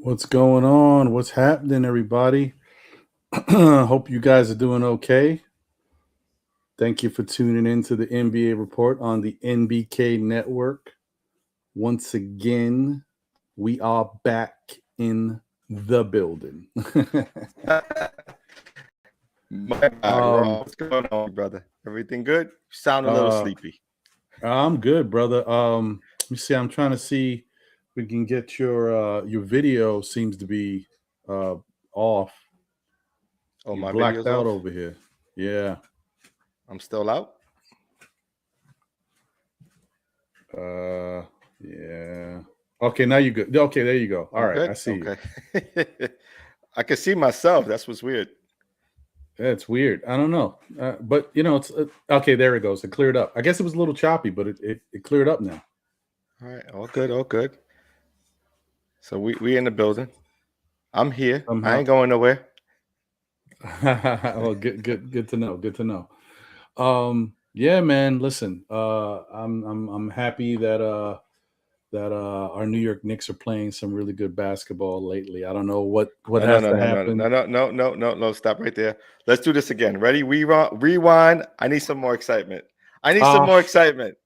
What's going on? What's happening, everybody? Hope you guys are doing okay. Thank you for tuning in to the NBA Report on the NBK Network. Once again, we are back in the building. My God, what's going on, brother? Everything good? You sound a little sleepy. I'm good, brother. Let me see. I'm trying to see if we can get your video. Seems to be off. Oh, you my blacked video's out off? over here. Yeah. I'm still out? Yeah. Okay, now you're good. Okay, there you go. All right, I see you. I can see myself. That's what's weird. That's weird. I don't know. But, you know, it's okay, there it goes. It cleared up. I guess it was a little choppy, but it cleared up now. All right, all good, all good. So we in the building. I'm here. Somehow. I ain't going nowhere. Well, good to know. Good to know. Yeah, man. Listen, I'm happy that our New York Knicks are playing some really good basketball lately. I don't know what has to happen. No. Stop right there. Let's do this again. Ready? Rewind. I need some more excitement. I need some more excitement.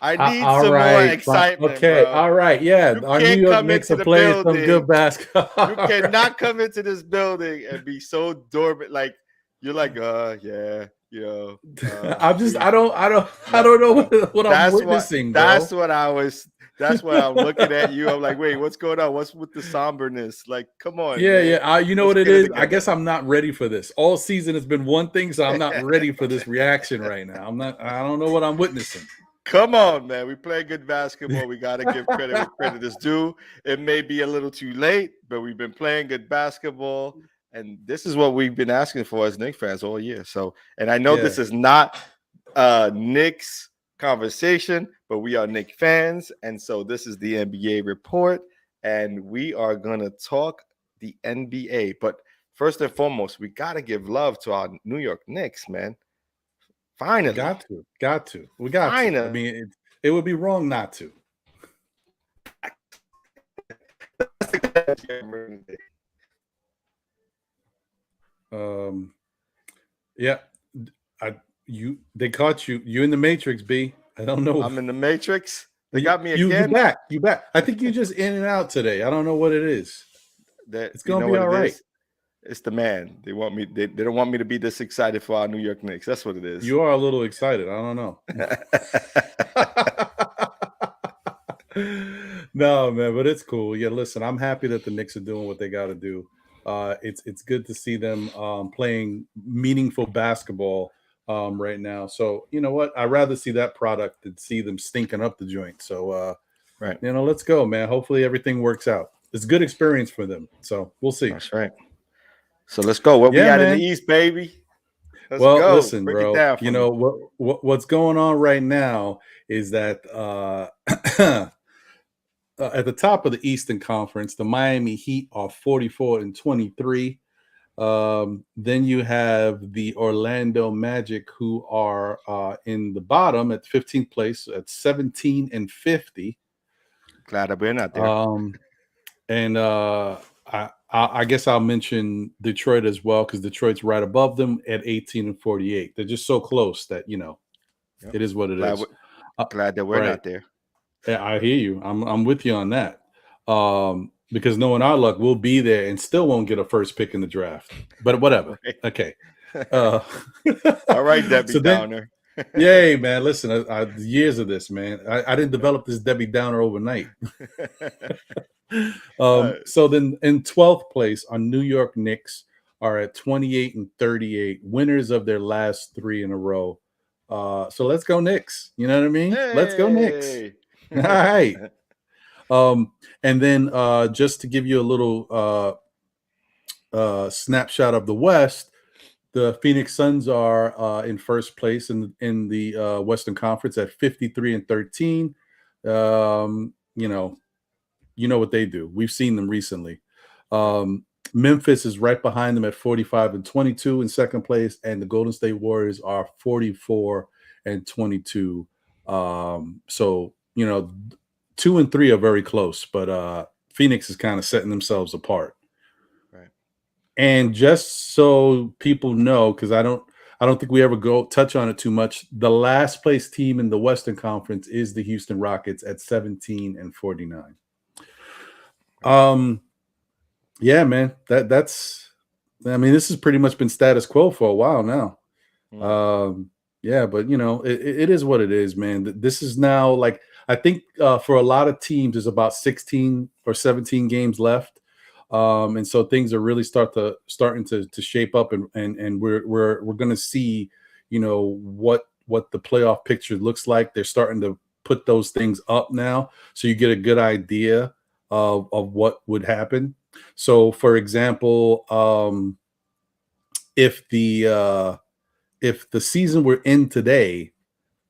More excitement. Okay, bro. all right. Yeah, our New York Knicks are playing some good basketball. You cannot come into this building and be so dormant. Like you're like, yeah, you know. I'm just, I don't know what I'm witnessing. That's what I'm looking at you. I'm like, wait, what's going on? What's with the somberness? Like, come on. Yeah, man. You know what it is? I guess I'm not ready for this. All season has been one thing, so I'm not ready for this reaction right now. I don't know what I'm witnessing. Come on, man. We play good basketball. We got to give credit where credit is due. It may be a little too late, but we've been playing good basketball. And this is what we've been asking for as Knicks fans all year. So, and I know this is not Knicks conversation, but we are Knicks fans. And so this is the NBA report. And we are going to talk the NBA. But first and foremost, we got to give love to our New York Knicks, man. Finally. Got to. We got Finally. to. I mean, it would be wrong not to. Yeah. They caught you. You in the Matrix, B. I don't know. I'm in the Matrix. They got me again. You back. I think you're just in and out today. I don't know what it is. It's gonna be all right. It's the man. They want me. They don't want me to be this excited for our New York Knicks. That's what it is. You are a little excited. I don't know. No, man, but it's cool. Yeah, listen, I'm happy that the Knicks are doing what they got to do. It's good to see them playing meaningful basketball right now. So you know what? I'd rather see that product than see them stinking up the joint. So right, you know, let's go, man. Hopefully everything works out. It's a good experience for them. So we'll see. That's right. So let's go. What we got in the East, baby? Let's go. Listen, bro. You know what's going on right now is that at the top of the Eastern Conference, the Miami Heat are 44-23. Then you have the Orlando Magic, who are in the bottom at 15th place at 17-50. Glad that we're not there. And I guess I'll mention Detroit as well, because Detroit's right above them at 18-48. They're just so close that, you know, it is what it is. Glad that we're not there. Yeah, I hear you. I'm with you on that. Because knowing our luck, we'll be there and still won't get a first pick in the draft. But whatever. Okay. All right, Debbie Downer. Yay, man. Listen, years of this, man. I didn't develop this Debbie Downer overnight. All right. So then in 12th place, our New York Knicks are at 28 and 38, winners of their last 3 in a row. So let's go Knicks. You know what I mean? Let's go Knicks. Hey. All right. And then just to give you a little snapshot of the West, the Phoenix Suns are in first place in the Western Conference at 53 and 13. You know what they do. We've seen them recently. Memphis is right behind them at 45 and 22 in second place, and the Golden State Warriors are 44 and 22. So 2 and 3 are very close, but Phoenix is kind of setting themselves apart. Right. And just so people know, because I don't think we ever touch on it too much, the last place team in the Western Conference is the Houston Rockets at 17 and 49. Yeah, man, this has pretty much been status quo for a while now. Yeah, but it is what it is, man. This is now, like, I think for a lot of teams there's about 16 or 17 games left. And so things are really starting to shape up, and we're going to see, what the playoff picture looks like. They're starting to put those things up now, so you get a good idea of what would happen. So, for example, if the season were in today,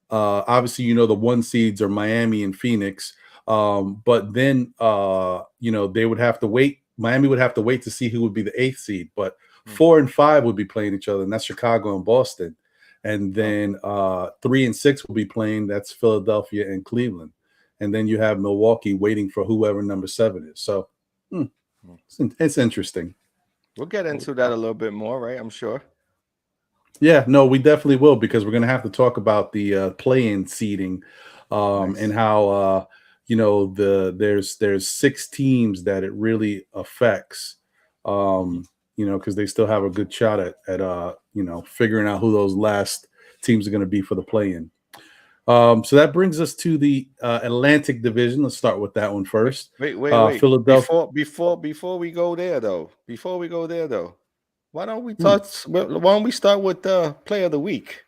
obviously, the 1 seeds are Miami and Phoenix, but then they would have to wait. Miami would have to wait to see who would be the 8th seed, but 4 and 5 would be playing each other, and that's Chicago and Boston. And then 3 and 6 will be playing. That's Philadelphia and Cleveland. And then you have Milwaukee waiting for whoever number 7 is. So it's interesting. We'll get into that a little bit more, right? I'm sure. Yeah, no, we definitely will, because we're going to have to talk about the play-in seeding, nice. And how there's 6 teams that it really affects, because they still have a good shot at figuring out who those last teams are going to be for the play-in. So that brings us to the Atlantic Division. Let's start with that one first. Wait. Philadelphia. Before we go there, though, why don't we start with the Player of the Week?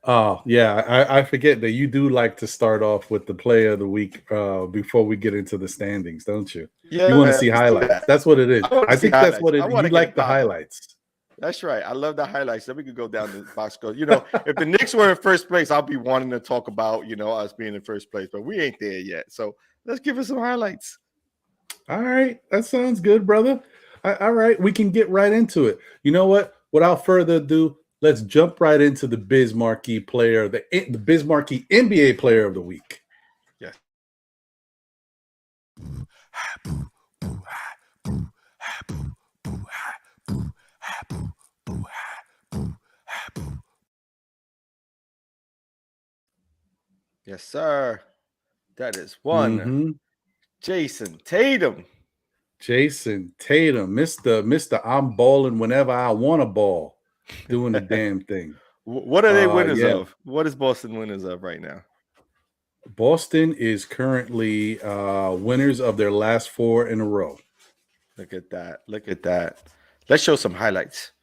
Oh, yeah, I forget that you do like to start off with the Player of the Week before we get into the standings, don't you? Yeah, you want to see highlights. That's what it is. I think that's what it is. You like the highlights. That's right. I love the highlights. Then we could go down the box score. If the Knicks were in first place, I'll be wanting to talk about, us being in first place, but we ain't there yet. So let's give us some highlights. All right. That sounds good, brother. All right. We can get right into it. You know what? Without further ado, let's jump right into the Biz Marquee player, the Biz Marquee NBA Player of the Week. Yes. Yes, sir. That is one. Jason Tatum. Mr. I'm balling whenever I want to ball, doing the damn thing. What are they winners of? What is Boston winners of right now? Boston is currently winners of their last 4 in a row. Look at that. Let's show some highlights.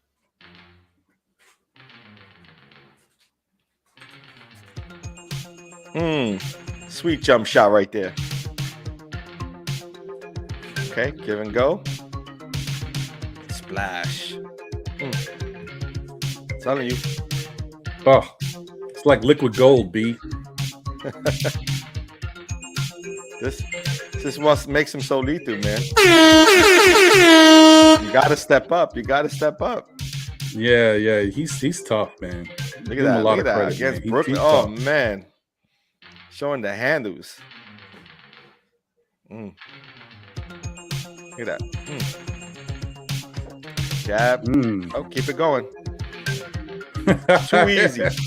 Sweet jump shot right there. Okay, give and go. Splash. Telling you. Oh, it's like liquid gold, B. This is what makes him so lethal, man. You gotta step up. Yeah. He's tough, man. Look at that. Look at that against Brooklyn. Oh man, showing the handles. Look at that. Jab. Oh, keep it going.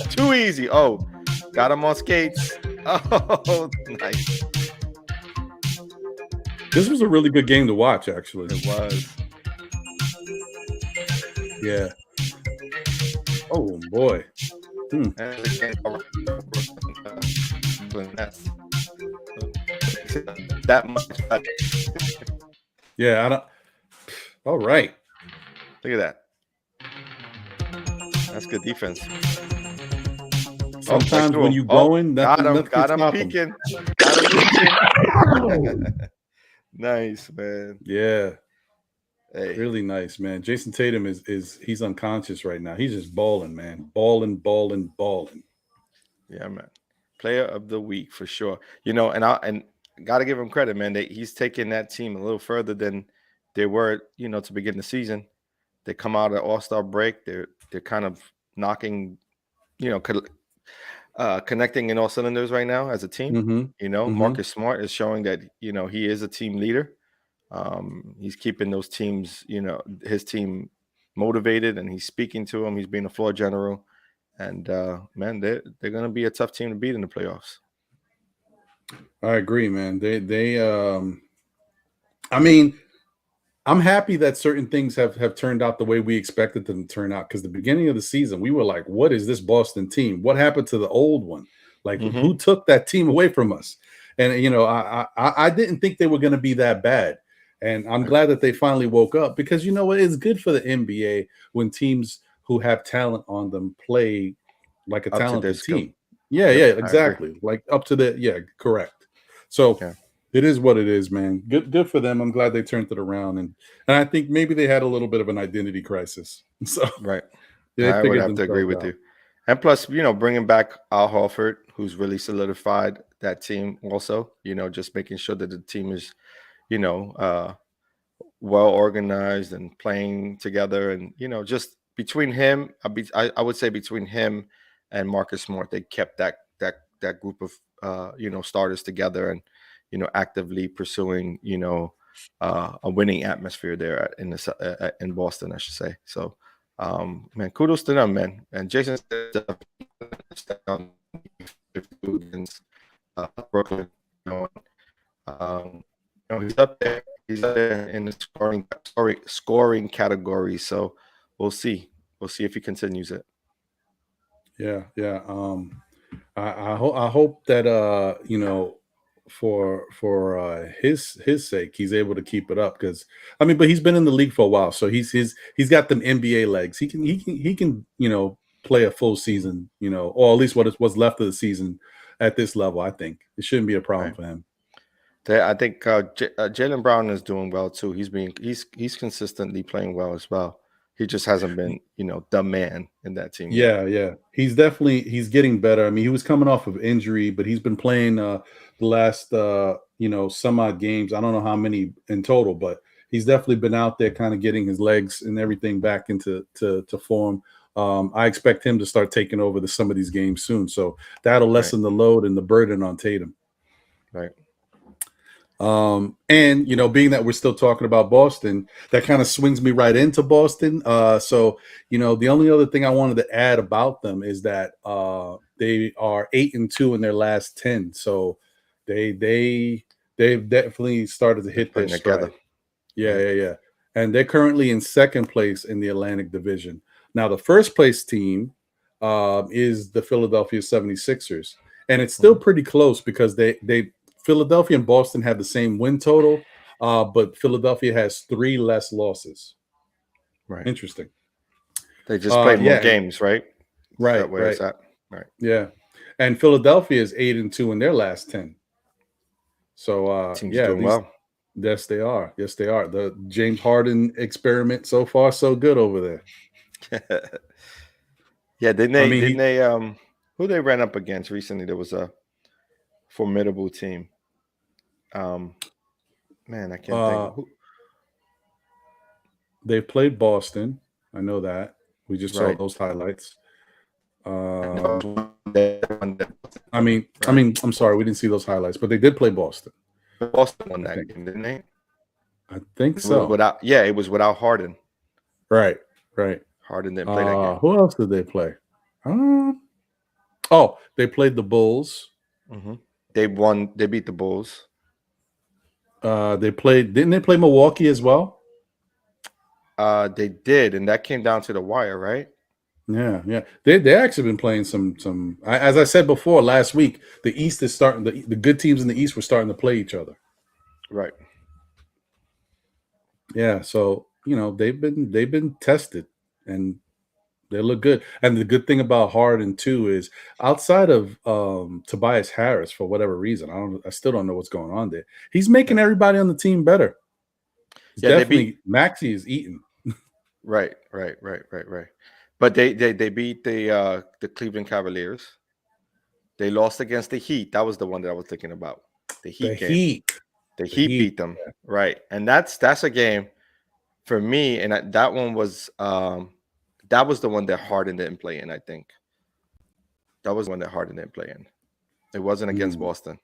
Too easy. Oh, got him on skates. Oh, nice. This was a really good game to watch, actually. It was. Yeah. Oh boy. And they can't cover that much better. Yeah, I don't. All right. Look at that. That's good defense. Sometimes when you oh, going, got nothing, him. nothing Got can him stop him. peeking. Got him reaching. Nice, man. Yeah. Hey. Really nice, man. Jason Tatum is he's unconscious right now. He's just balling, man. Balling. Yeah, man. Player of the week for sure. You know, and got to give him credit, man. He's taking that team a little further than they were, you know, to begin the season. They come out of All-Star break. They're kind of knocking, you know, connecting in all cylinders right now as a team. Mm-hmm. You know, Mm-hmm. Marcus Smart is showing that, you know, he is a team leader. He's keeping those teams, you know, his team motivated, and he's speaking to them. He's being a floor general, and man, they're going to be a tough team to beat in the playoffs. I agree, man. I mean, I'm happy that certain things have turned out the way we expected them to turn out, because the beginning of the season, we were like, what is this Boston team? What happened to the old one? Like, who took that team away from us? And, you know, I didn't think they were going to be that bad. And I'm glad that they finally woke up, because, you know what, it's good for the NBA when teams who have talent on them play like a talented team. Yeah, exactly. Like up to the, correct. So it is what it is, man. Good for them. I'm glad they turned it around. And I think maybe they had a little bit of an identity crisis. So I would have to agree with you. And plus, you know, bringing back Al Horford, who's really solidified that team also, you know, just making sure that the team is, you know, well organized and playing together. And, you know, just between him, I would say between him and Marcus Smart, they kept that group of, you know, starters together and, you know, actively pursuing, you know, a winning atmosphere there in Boston, I should say. So, man, kudos to them, man. And Jason said, Brooklyn, you know, he's up there. He's up there in the scoring category. So we'll see. We'll see if he continues it. Yeah. I hope that you know, for his sake, he's able to keep it up, because I mean, but he's been in the league for a while, so he's got them NBA legs. He can you know, play a full season, you know, or at least what's left of the season at this level. I think it shouldn't be a problem for him. I think Jaylen Brown is doing well too. He's consistently playing well as well. He just hasn't been, you know, the man in that team yet. Yeah. He's getting better. I mean, he was coming off of injury, but he's been playing the last you know, some odd games. I don't know how many in total, but he's definitely been out there kind of getting his legs and everything back into to form. I expect him to start taking over some of these games soon. So that'll lessen the load and the burden on Tatum. Right. And you know, being that we're still talking about Boston, that kind of swings me right into Boston. So you know, the only other thing I wanted to add about them is that they are 8-2 in their last 10. So they've definitely started to hit their stride. Yeah. And they're currently in second place in the Atlantic Division. Now, the first place team is the Philadelphia 76ers, and it's still pretty close, because they Philadelphia and Boston have the same win total, but Philadelphia has 3 less losses. Right. Interesting. They just played more games, right? Right. Where it's at. Right. Yeah. And Philadelphia is 8-2 in their last 10. So team's doing well. Yes, they are. The James Harden experiment, so far so good over there. Yeah, didn't they who they ran up against recently? There was a formidable team. Man, I can't think. Who? They played Boston. I know that. We just saw those highlights. I mean, I'm sorry, we didn't see those highlights, but they did play Boston. Boston won that game, didn't they? I think so. It was without Harden. Right. Harden didn't play that game. Who else did they play? They played the Bulls. Mm-hmm. They won. They beat the Bulls. Didn't they play Milwaukee as well? They did, and that came down to the wire, right? Yeah. They actually been playing some. As I said before last week, the East is starting. The good teams in the East were starting to play each other. Right. Yeah, so they've been tested and they look good. And the good thing about Harden too is outside of Tobias Harris for whatever reason, I still don't know what's going on there. He's making Yeah. everybody on the team better. It's Yeah. They beat. definitely Maxey is eating. Right. But they beat the Cleveland Cavaliers. They lost against the Heat. That was the one that I was thinking about. The The Heat game. Heat. The The Heat Heat. beat them. Right. And that's a game for me. And that one was that was the one that Harden didn't play in. I think that was the one that Harden didn't play in. It wasn't against Mm, Boston.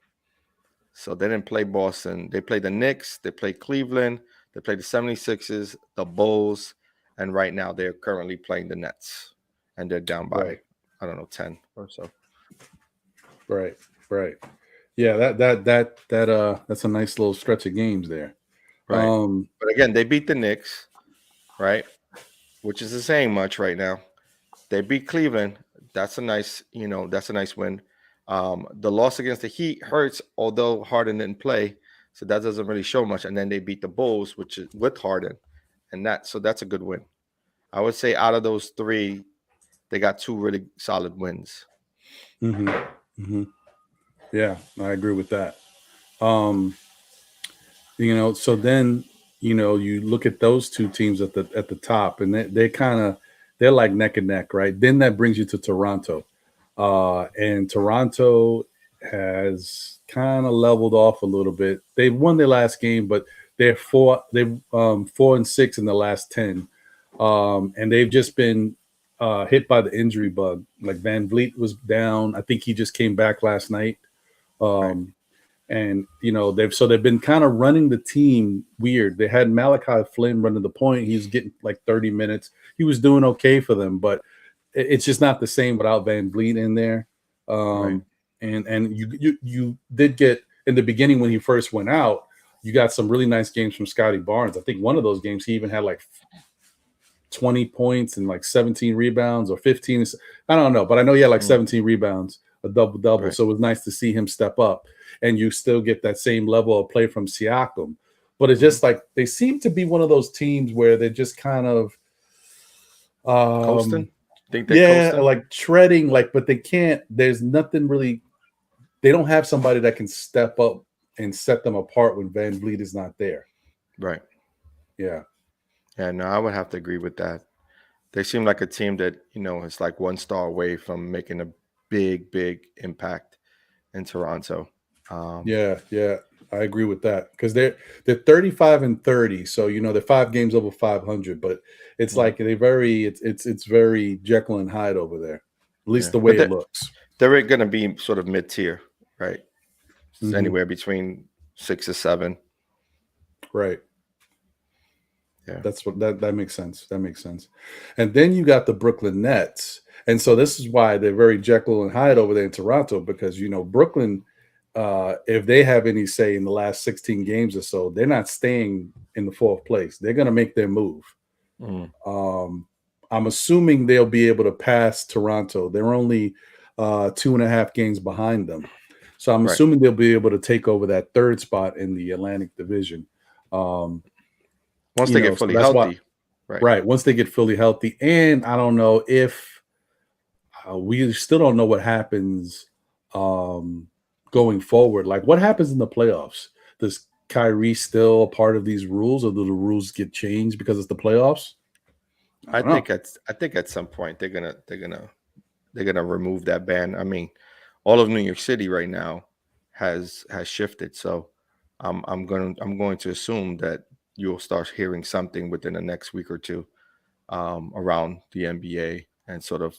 So they didn't play Boston. They played the Knicks. They played Cleveland. They played the 76ers, the Bulls, and right now they're currently playing the Nets. And they're down by, right. I don't know, 10 or so. Right. Right. Yeah, that's a nice little stretch of games there. Right. But again, they beat the Knicks, right? Which isn't saying much right now. They beat Cleveland. That's a nice, that's a nice win. The loss against the Heat hurts, although Harden didn't play, so that doesn't really show much. And then they beat the Bulls, which is with Harden, and that's a good win. I would say out of those three, they got two really solid wins. hmm hmm Yeah, I agree with that. Um, so then you look at those two teams at the top, and they're like neck and neck, right? Then that brings you to Toronto, and Toronto has kind of leveled off a little bit. They won their last game, but they're 4-6 in the last 10, and they've just been hit by the injury bug. Like Van Vliet was down. I think he just came back last night. Right. Um, and they've been kind of running the team weird. They had Malachi Flynn running the point. He was getting like 30 minutes. He was doing okay for them, but it's just not the same without Van Vliet in there. Right. And you did get in the beginning when he first went out. You got some really nice games from Scotty Barnes. I think one of those games he even had like 20 points and like 17 rebounds or 15. I don't know, but I know he had like 17 rebounds, a double-double. Right. So it was nice to see him step up. And you still get that same level of play from Siakam. But it's just like they seem to be one of those teams where they're just kind of Coasting? Think they're coasting? like treading, but they can't. There's nothing really. They don't have somebody that can step up and set them apart when Van Vliet is not there. Right. Yeah. Yeah, no, I would have to agree with that. They seem like a team that, is like one star away from making a big, big impact in Toronto. Yeah, I agree with that because they're 35-30, so they're 5 games over 500, but it's like they it's very Jekyll and Hyde over there, at least Yeah. the But way it looks. they're going to be sort of mid tier, right? It's Mhm. anywhere between 6 or 7. Right. Yeah. That's what that makes sense. That makes sense. And then you got the Brooklyn Nets, and so this is why they're very Jekyll and Hyde over there in Toronto because Brooklyn. If they have any say in the last 16 games or so, they're not staying in the 4th place. They're going to make their move. Mm. I'm assuming they'll be able to pass Toronto. They're only 2.5 games behind them. So I'm assuming they'll be able to take over that 3rd spot in the Atlantic Division. Once they get fully healthy. Right. Once they get fully healthy. And I don't know if we still don't know what happens going forward. Like what happens in the playoffs? Does Kyrie still a part of these rules or do the rules get changed because it's the playoffs? I think at some point they're gonna remove that ban. I mean, all of New York City right now has shifted. So I'm going to assume that you'll start hearing something within the next week or two around the NBA and sort of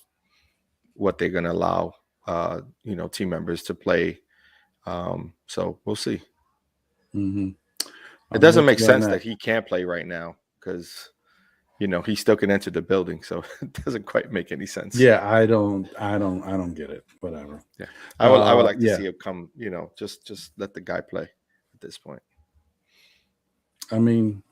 what they're gonna allow team members to play. So we'll see. Mm-hmm. It doesn't make sense that he can't play right now because he still can enter the building, so it doesn't quite make any sense. Yeah, I don't get it. Whatever. Yeah, I would like to see him come. Just let the guy play at this point. I mean,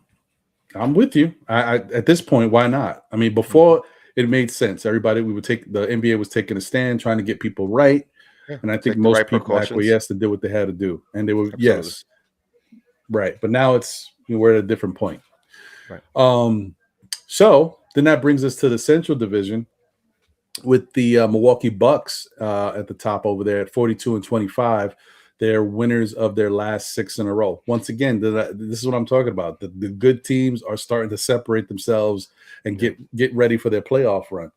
I'm with you. I at this point, why not? I mean, before it made sense. Everybody, we would take the NBA was taking a stand, trying to get people right, Yeah, and I think take the most right people precautions. acquiesced and did what they had to do, and they were Absolutely. yes, right. But now we're at a different point. Right. So then that brings us to the Central Division with the Milwaukee Bucks at the top over there at 42-25. They're winners of their last 6 in a row. Once again, this is what I'm talking about. The good teams are starting to separate themselves and Yeah. get ready for their playoff run.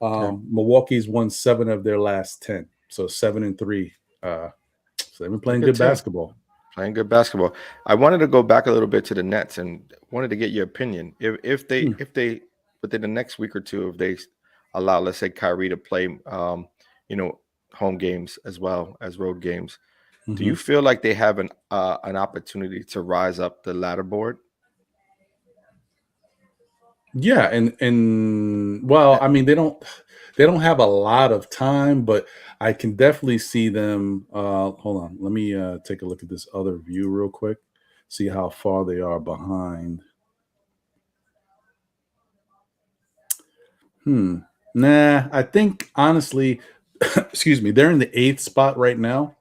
Yeah. Milwaukee's won 7 of their last 10, so 7-3. So they've been It's a playing good good team. basketball. Playing good basketball. I wanted to go back a little bit to the Nets and wanted to get your opinion. If they within the next week or two, if they allow, let's say, Kyrie to play, you know, home games as well as road games, do Mm-hmm. you feel like they have an opportunity to rise up the ladder board? Yeah, and well, Eh, I mean they don't have a lot of time, but I can definitely see them. Hold on, let me take a look at this other view real quick, see how far they are behind. Hmm. Nah, I think honestly, excuse me, they're in the 8th spot right now.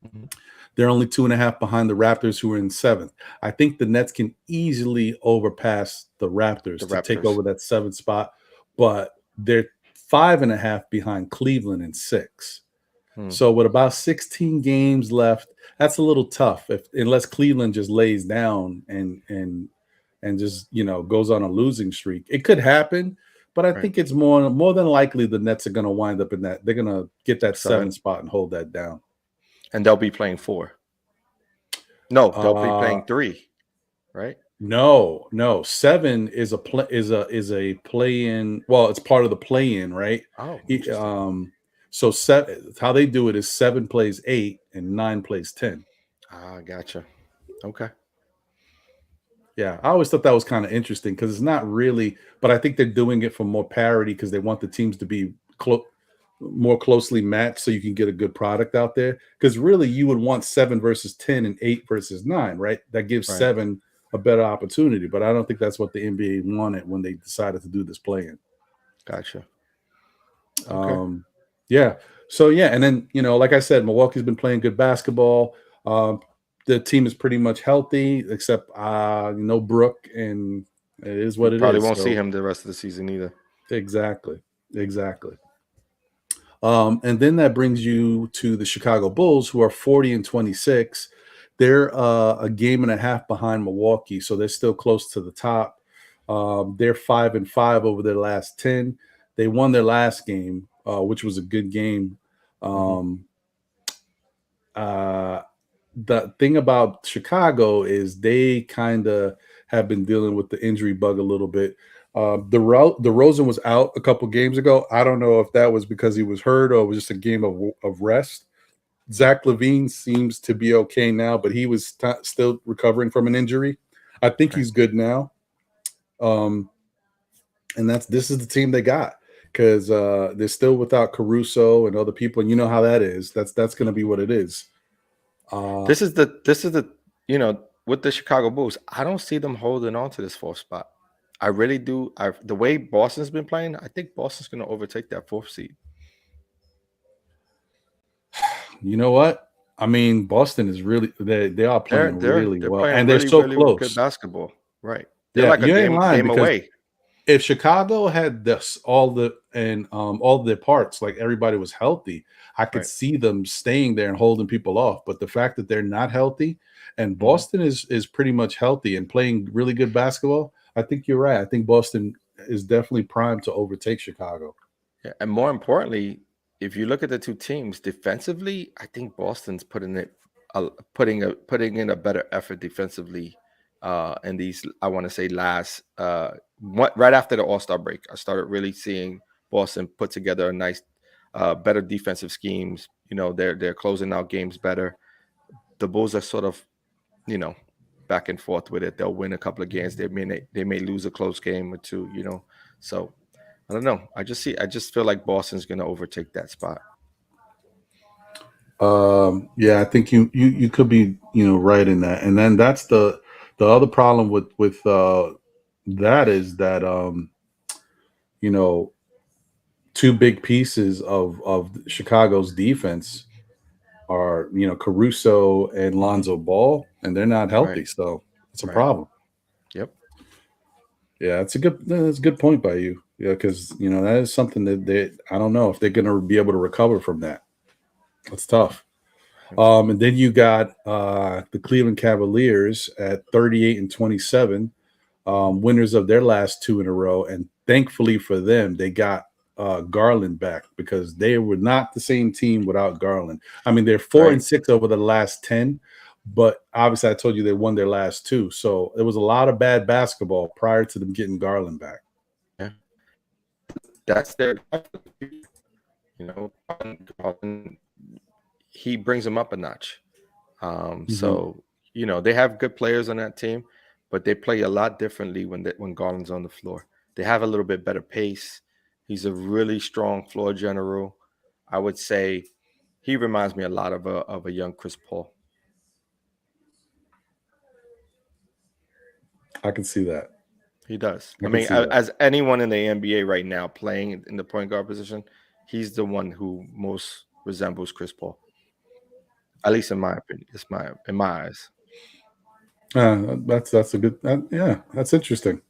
mhm. They're only 2.5 behind the Raptors, who are in 7th. I think the Nets can easily overpass the The Raptors to take Raptors. over that 7th spot, but they're 5.5 behind Cleveland in 6. Hmm. So with about 16 games left, that's a little tough if unless Cleveland just lays down and just goes on a losing streak. It could happen, but I Right. think it's more than likely the Nets are going to wind up in that. They're going to get that 7th 7, spot and hold that down. and they'll be playing 4. No, they'll be Uh playing 3, right? no. 7 is a play in. Well, it's part of the play in, right? Oh, E- interesting. Um, so how they do it is 7 plays 8 and 9 plays 10. Ah, gotcha. Okay. Yeah, I always thought that was kind of interesting because it's not really, but I think they're doing it for more parity because they want the teams to be more closely matched so you can get a good product out there. Because really, you would want 7 versus 10 and 8 versus 9, right? That gives Right. 7 a better opportunity, but I don't think that's what the NBA wanted when they decided to do this play-in. Gotcha. Okay. Um, yeah. So yeah, and then like I said, Milwaukee's been playing good basketball. Um, the team is pretty much healthy, except Brook, and it is You what it probably is. won't see So him the rest of the season either. exactly. And then that brings you to the Chicago Bulls, who are 40-26. They're a game and a half behind Milwaukee, so they're still close to the top. They're 5-5 over their last 10. They won their last game, which was a good game. Mhm. Um, uh, the thing about Chicago is they kind of have been dealing with the injury bug a little bit. The Rosen was out a couple games ago. I don't know if that was because he was hurt or it was just a game of rest. Zach LaVine seems to be okay now, but he was still recovering from an injury. I think Right. he's good now. Um, and this is the team they got because they're still without Caruso and other people, and you know how that is. That's going to be what it is. Uh, This is the with the Chicago Bulls, I don't see them holding on to this 4th spot. I really do. The way Boston's been playing, I think Boston's going to overtake that 4th seed. You know what? I mean, Boston is really they are They're playing they're really they're well, playing and they're really so really good close. basketball. Right. They're Yeah, like a you ain't lying game because away. if Chicago had this all of their parts, like everybody was healthy, I could Right. see them staying there and holding people off. But the fact that they're not healthy, and Mhm. Boston is pretty much healthy and playing really good basketball, I think you're right. I think Boston is definitely primed to overtake Chicago. Yeah, and more importantly, if you look at the two teams defensively, I think Boston's putting in a better effort defensively in these, I want to say, last right after the All-Star break. I started really seeing Boston put together a nice better defensive schemes. They're closing out games better. The Bulls are sort of, you know, back and forth with it. They'll win a couple of games. They may lose a close game or two. So I don't know. I just feel like Boston's going to overtake that spot. Yeah, I think you could be right in that, and then that's the other problem with that is that you know two big pieces of Chicago's defense are Caruso and Hmm. Lonzo Ball, and they're not Right. healthy, so it's a Right. problem. Yep. Yeah, that's a good point by you. Yeah, because that is something that I don't know if they're going to be able to recover from that. That's tough. And then you got the Cleveland Cavaliers at 38-27, winners of their last two in a row, and thankfully for them, they got Garland back because they were not the same team without Garland. I mean, they're four Right. and six over the last 10, but obviously, I told you they won their last two, so it was a lot of bad basketball prior to them getting Garland back. Yeah. That's their, you know, Garland, he brings them up a notch. Mhm. So they have good players on that team, but they play a lot differently when Garland's on the floor. They have a little bit better pace. He's a really strong floor general. I would say he reminds me a lot of a young Chris Paul. I can see that. He does. I I can mean, see that. as anyone in the NBA right now playing in the point guard position, he's the one who most resembles Chris Paul. At least in my opinion, in my eyes. That's a good. Yeah, that's interesting.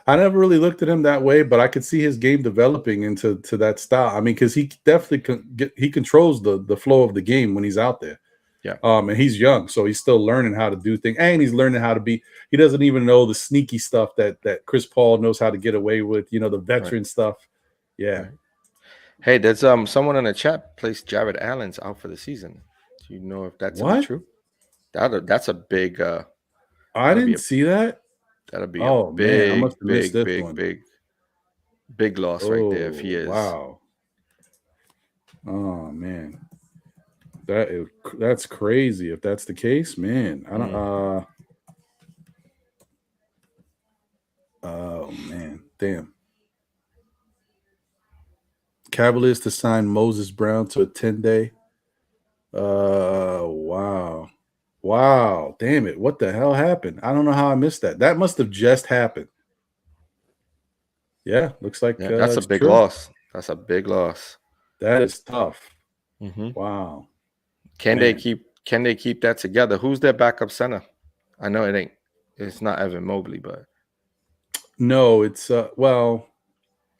I never really looked at him that way, but I could see his game developing into that style. I mean, because he definitely he controls the flow of the game when he's out there. Yeah. And he's young, so he's still learning how to do things, and he's learning how to be. He doesn't even know the sneaky stuff that Chris Paul knows how to get away with. The Right. veteran stuff. Yeah. Right. Hey, there's someone in the chat placed Jared Allen's out for the season. Do you know if that to be What? true? That's a big I that'll be didn't a see that. that'll be a Oh man, I must big, have missed big, this big, one. big, big loss right there if he Oh is. wow. Oh man, that's crazy. If that's the case, man, I don't. Mm. Oh man, damn. Cavaliers to sign Moses Brown to a 10-day. Wow. Wow. Damn it. What the hell happened? I don't know how I missed that. That must have just happened. Yeah, looks like Yeah, that's a it's big true. loss. That's a big loss. That is tough. Hmm. Wow. Can they Man. keep that together? Who's their backup center? I know it ain't. It's not Evan Mobley, but No, it's well,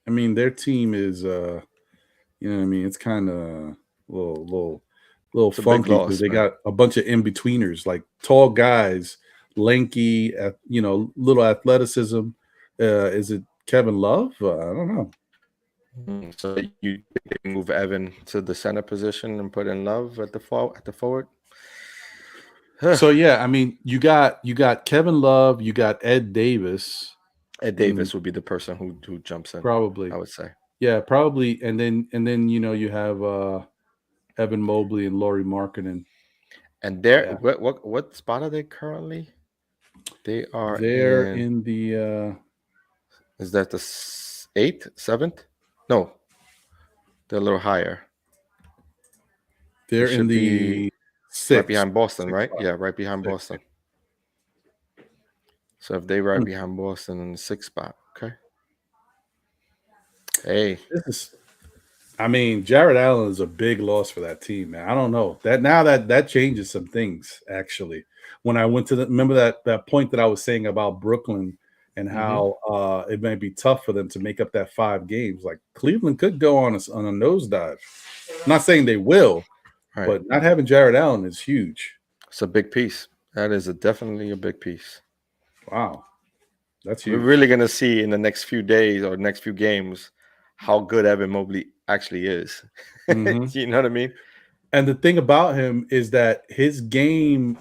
I mean, their team is you know what I mean, it's kind of little it's a big funky because loss, they man. got a bunch of in-betweeners, like tall guys, lanky, little athleticism. Is it Kevin Love? I don't know. So you think they move Evan to the center position and put in Love at the forward? So yeah, I mean, you got Kevin Love, you got Ed Davis, Ed and Davis would be the person who jumps in, probably I would say. yeah, probably, and then you have Evan Mobley and Laurie Markkinen. And they're Yeah, what spot are they currently? They are they're in. in the Is that the eighth, seventh? No, they're a little higher. They they're in should be the right sixth behind Boston, sixth right? spot. Yeah, right behind Six. Boston. So if they right behind Boston in the sixth spot, okay. Hey, This is, I mean, Jared Allen is a big loss for that team, man. I don't know that now that changes some things actually. When I went to remember that point that I was saying about Brooklyn and mm-hmm. how it may be tough for them to make up that 5 games. Like Cleveland could go on a nosedive. I'm not saying they will, Right. but not having Jared Allen is huge. It's a big piece. That is definitely a big piece. Wow, that's We're huge. really gonna see in the next few days or next few games how good Evan Mobley actually is. Mm-hmm. You know what I mean? And the thing about him is that his game,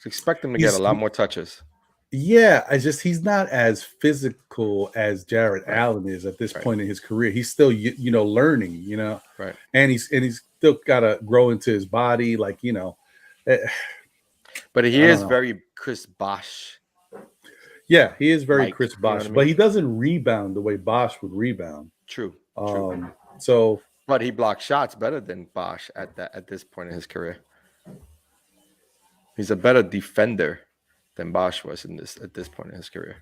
Expect him to get a he's lot more touches. yeah, I just he's not as physical as Jared Right. Allen is at this Right. point in his career. He's still learning, Right. and he's still got to grow into his body, like eh, But he I don't is know. very Chris Bosh Yeah, he is very like. Chris You know Bosh, what I but mean? he doesn't rebound the way Bosch would rebound. True. True. So But he blocks shots better than Bosch at this point in his career. He's a better defender than Bosch was at this point in his career.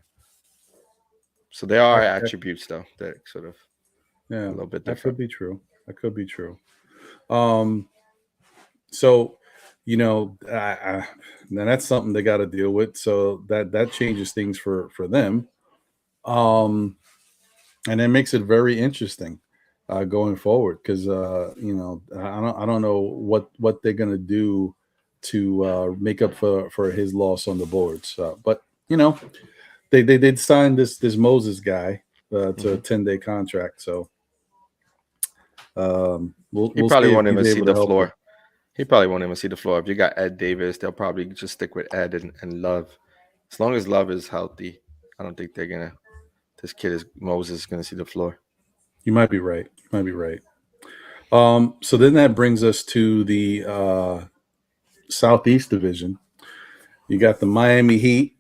So there are That- attributes though that sort of yeah, a little bit that could different. be true. That could be true. Um, so, now that's something they got to deal with. So that changes things for them. Um, and it makes it very interesting going forward because I don't know what they're gonna do to make up for his loss on the boards. But they did sign this Moses guy to a Hmm. 10-day contract, so He we'll probably see if won't he's even see able to the help them. floor. He probably won't even see the floor. If you got Ed Davis, they'll probably just stick with Ed and Love. As long as Love is healthy, I don't think they're gonna. This kid is Moses is gonna see the floor. You might be right. You might be right. So then that brings us to the Southeast Division. You got the Miami Heat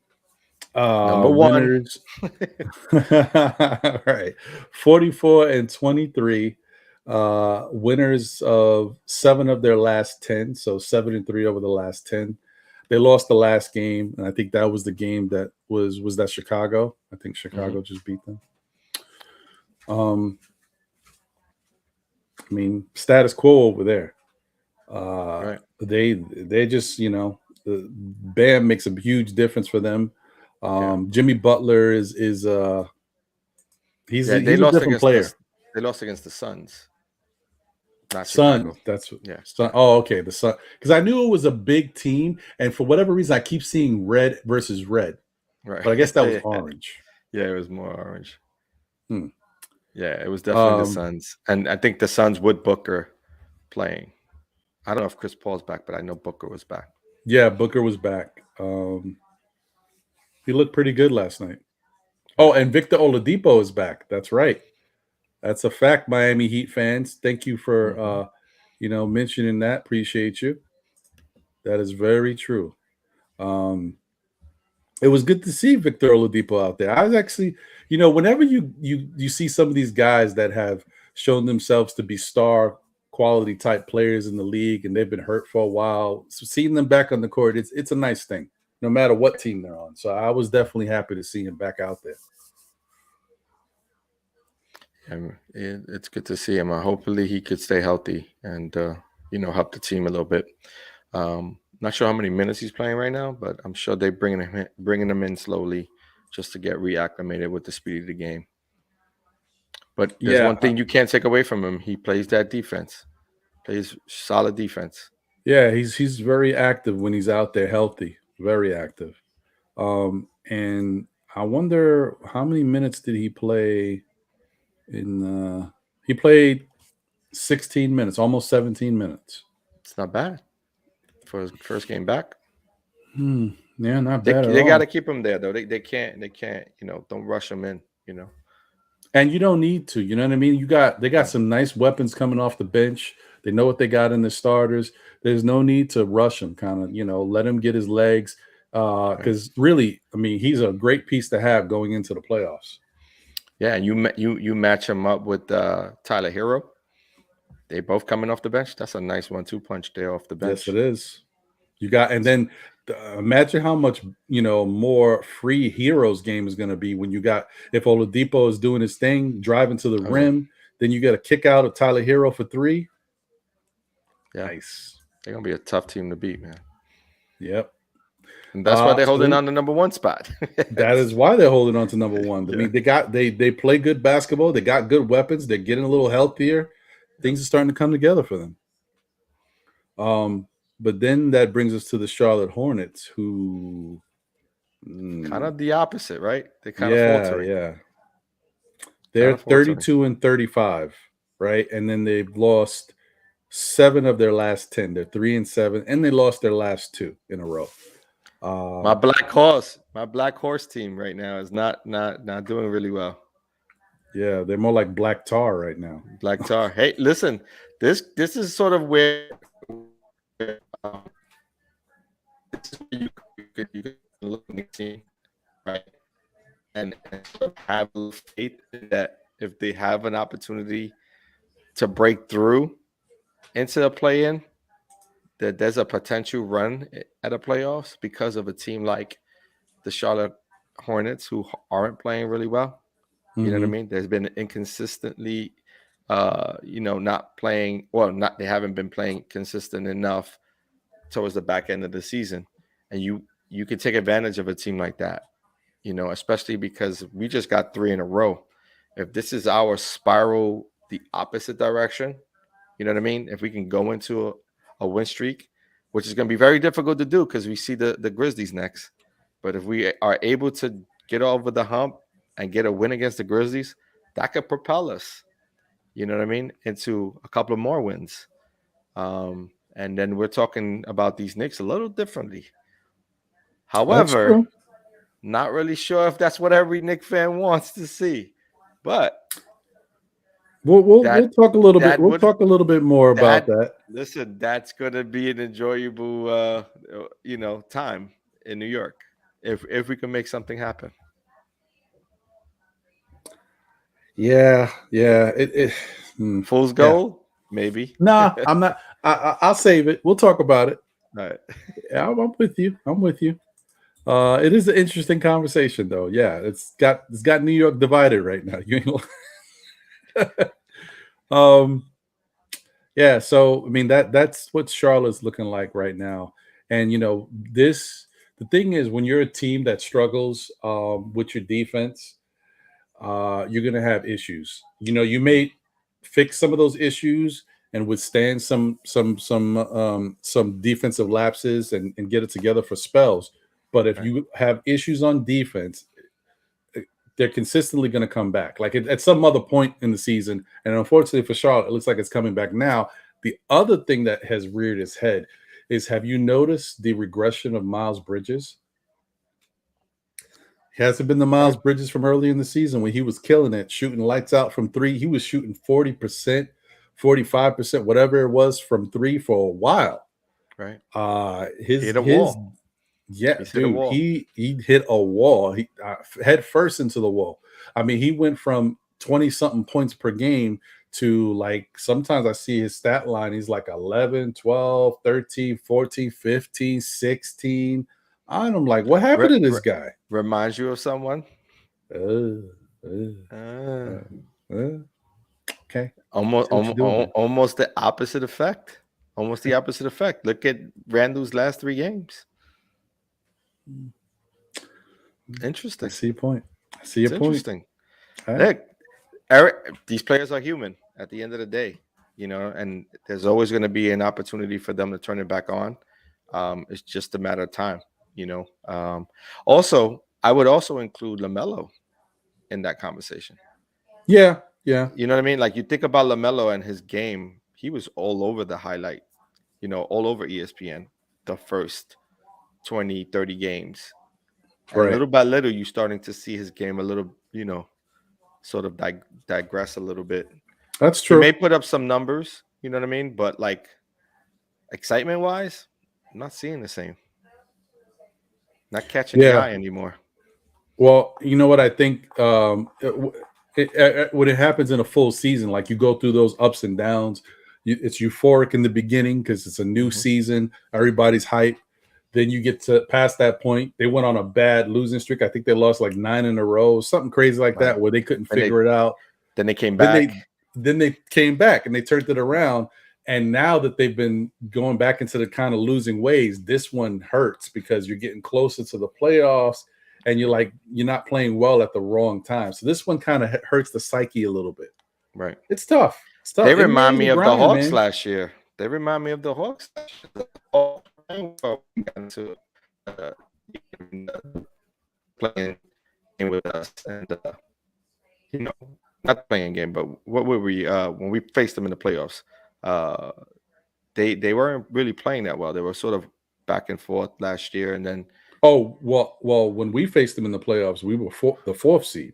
Number one. winners. Right, 44-23. Winners of 7 of their last 10, so 7-3 over the last 10. They lost the last game, and I think that was the game that was that Chicago. I think Hmm. Chicago just beat them. Um, I mean, status quo over there. Right. They just Bam makes a huge difference for them. Yeah. Jimmy Butler is Yeah. They he's a lost different against the player. they lost against the Suns, not Sun. Chicago. That's Yeah. Sun. Yeah. Oh, okay. The Sun. Because I knew it was a big team, and for whatever reason, I keep seeing red versus red. Right. But I guess that was Yeah. orange. Yeah. It was more orange. Hmm. Yeah. It was definitely the Um. Suns, and I think the Suns with Booker playing. I don't know if Chris Paul's back, but I know Booker was back. Yeah, Booker was back. He looked pretty good last night. Oh, Right. and Victor Oladipo is back. That's right. That's a fact, Miami Heat fans. Thank you for Hmm. mentioning that. Appreciate you. That is very true. Um, it was good to see Victor Oladipo out there. I was actually, whenever you see some of these guys that have shown themselves to be star quality type players in the league, and they've been hurt for a while, so seeing them back on the court, it's a nice thing, no matter what team they're on. So I was definitely happy to see him back out there. And it's good to see him. Hopefully, he could stay healthy and help the team a little bit. Not sure how many minutes he's playing right now, but I'm sure they're bringing him in slowly just to get reacclimated with the speed of the game. But there's Yeah, one thing you can't take away from him: he plays that defense, plays solid defense. yeah, he's very active when he's out there healthy, very active. And I wonder how many minutes did he play in he played 16 minutes, almost 17 minutes. It's not bad for his first game back. Hmm. Yeah, not They bad at they got to all. keep him there though. They can't don't rush him in. And you don't need to, you know what I mean? They got Right. some nice weapons coming off the bench. They know what they got in the starters. There's no need to rush him, kind of, let him get his legs. Right. Because really, I mean, he's a great piece to have going into the playoffs. Yeah, and you match him up with Tyler Hero. They both coming off the bench. That's a nice 1-2 punch there off the Yes, it bench. is. And then imagine how much more free Heroes game is going to be when you got if Oladipo is doing his thing, driving to the Oh yeah, rim, then you got a kick out of Tyler Hero for 3. yeah. Nice. They're gonna be a tough team to beat, man. Yep. And that's why they're So holding then on the number one spot. that is why they're holding on to number one. I Yeah. mean, they play good basketball. They got good weapons. They're getting a little healthier. Things are starting to come together for them. But then that brings us to the Charlotte Hornets, who, Kind of the opposite, right? They're kind of yeah, faltering. yeah, Kind they're of faltering. 32-35, right? And then they've lost 7 of their last 10. They're 3-7, and they lost their last 2 in a row. My black horse team right now is not doing really well. Yeah, they're more like black tar right now. Black tar. Hey, listen, this is sort of where this is where you could look at the team, right? And sort of have a little faith that if they have an opportunity to break through into the play-in, that there's a potential run at a playoffs because of a team like the Charlotte Hornets who aren't playing really well. You know what I Mm-hmm. mean? There's been inconsistently, not playing. Well, not they haven't been playing consistent enough towards the back end of the season, and you can take advantage of a team like that. Especially because we just got three in a row. If this is our spiral the opposite direction, you know what I mean? If we can go into a win streak, which is going to be very difficult to do because we see the Grizzlies next. But if we are able to get over the hump and get a win against the Grizzlies, that could propel us, you know what I mean, into a couple of more wins. And then we're talking about these Knicks a little differently. That's However, true. not really sure if that's what every Knick fan wants to see, but We'll that talk a little bit. that We'll would talk a little bit more about that that. listen, that's gonna be an enjoyable time in New York if we can make something happen. Yeah, yeah. Fool's Yeah. goal, maybe. Nah, I'm not. I'll save it. We'll talk about it. All right. Yeah, I'm with you. I'm with you. It is an interesting conversation, though. Yeah, it's got New York divided right now. Um, yeah. So I mean that's what Charlotte's looking like right now, and this. The thing is, when you're a team that struggles with your defense, you're going to have issues. You may fix some of those issues and withstand some defensive lapses and get it together for spells. But if Right. you have issues on defense, they're consistently going to come back. Like at some other point in the season, and unfortunately for Charlotte, it looks like it's coming back now. The other thing that has reared its head is: have you noticed the regression of Miles Bridges? He hasn't been the Miles Right. Bridges from early in the season when he was killing it, shooting lights out from three. He was shooting 40%, 45%, whatever it was from three for a while. Right. His Hit a his wall. yeah, He's hit a dude, wall. he hit a wall. He head first into the wall. I mean, he went from 20 something points per game to, like, sometimes I see his stat line. He's like 11, 12, 13, 14, 15, 16. I'm like, what Re- happened to this re- guy? Reminds you of someone. Uh, uh, Uh, uh, okay. almost, See what you're doing there. almost the opposite effect. Almost the opposite effect. Look at Randall's last three games. I Interesting. see your point. I see your It's point. interesting. All right. Look, Eric, these players are human at the end of the day, and there's always going to be an opportunity for them to turn it back on. It's just a matter of time, you know. Also, I would also include LaMelo in that conversation. Yeah. Yeah. You know what I mean? Like, you think about LaMelo and his game, he was all over the highlight, all over ESPN the first 20, 30 games. And Right. little by little, you're starting to see his game a little, sort of digress a little bit. That's He may true. put up some numbers, you know what I mean? But, like, excitement wise, I'm not seeing the same. Not catching the Yeah. eye anymore. Well, you know what I think? When it happens in a full season, like you go through those ups and downs, it's euphoric in the beginning because it's a new Hmm. season. Everybody's hype. Then you get to past that point. They went on a bad losing streak. I think they lost like 9 in a row, something crazy like Right. that, where they couldn't And figure it out. then they came Then back. they came back and they turned it around. And now that they've been going back into the kind of losing ways, this one hurts because you're getting closer to the playoffs and you're not playing well at the wrong time. So this one kind of hurts the psyche a little bit. Right. It's tough. It's They tough. NBA remind is a me of the grind, Hawks man. last year. They remind me of the Hawks last year. The Hawks playing well. We got into, uh, playing game with us, and you know, not playing game, but what were we when we faced them in the playoffs? Uh, they weren't really playing that well. They were sort of back and forth last year, and then Oh, well, when we faced them in the playoffs, we were the fourth seed.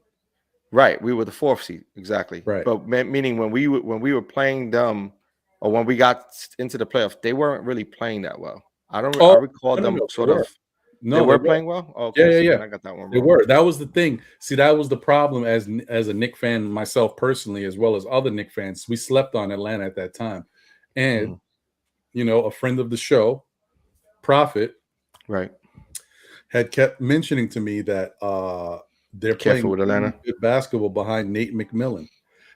right, we were the fourth seed exactly. Right. But meaning when we were playing them, or when we got into the playoffs, they weren't really playing that well. I Oh, recall no, no, them no. They sort were. of they No, they were were. playing well. Oh, Yeah, okay, yeah, so yeah. then I got that one They wrong. were. That was the thing. See, that was the problem as a Knick fan myself personally, as well as other Knick fans. We slept on Atlanta at that time, and Mhm. a friend of the show, Prophet, Right. had kept mentioning to me that they're Careful playing with really Atlanta. good basketball behind Nate McMillan.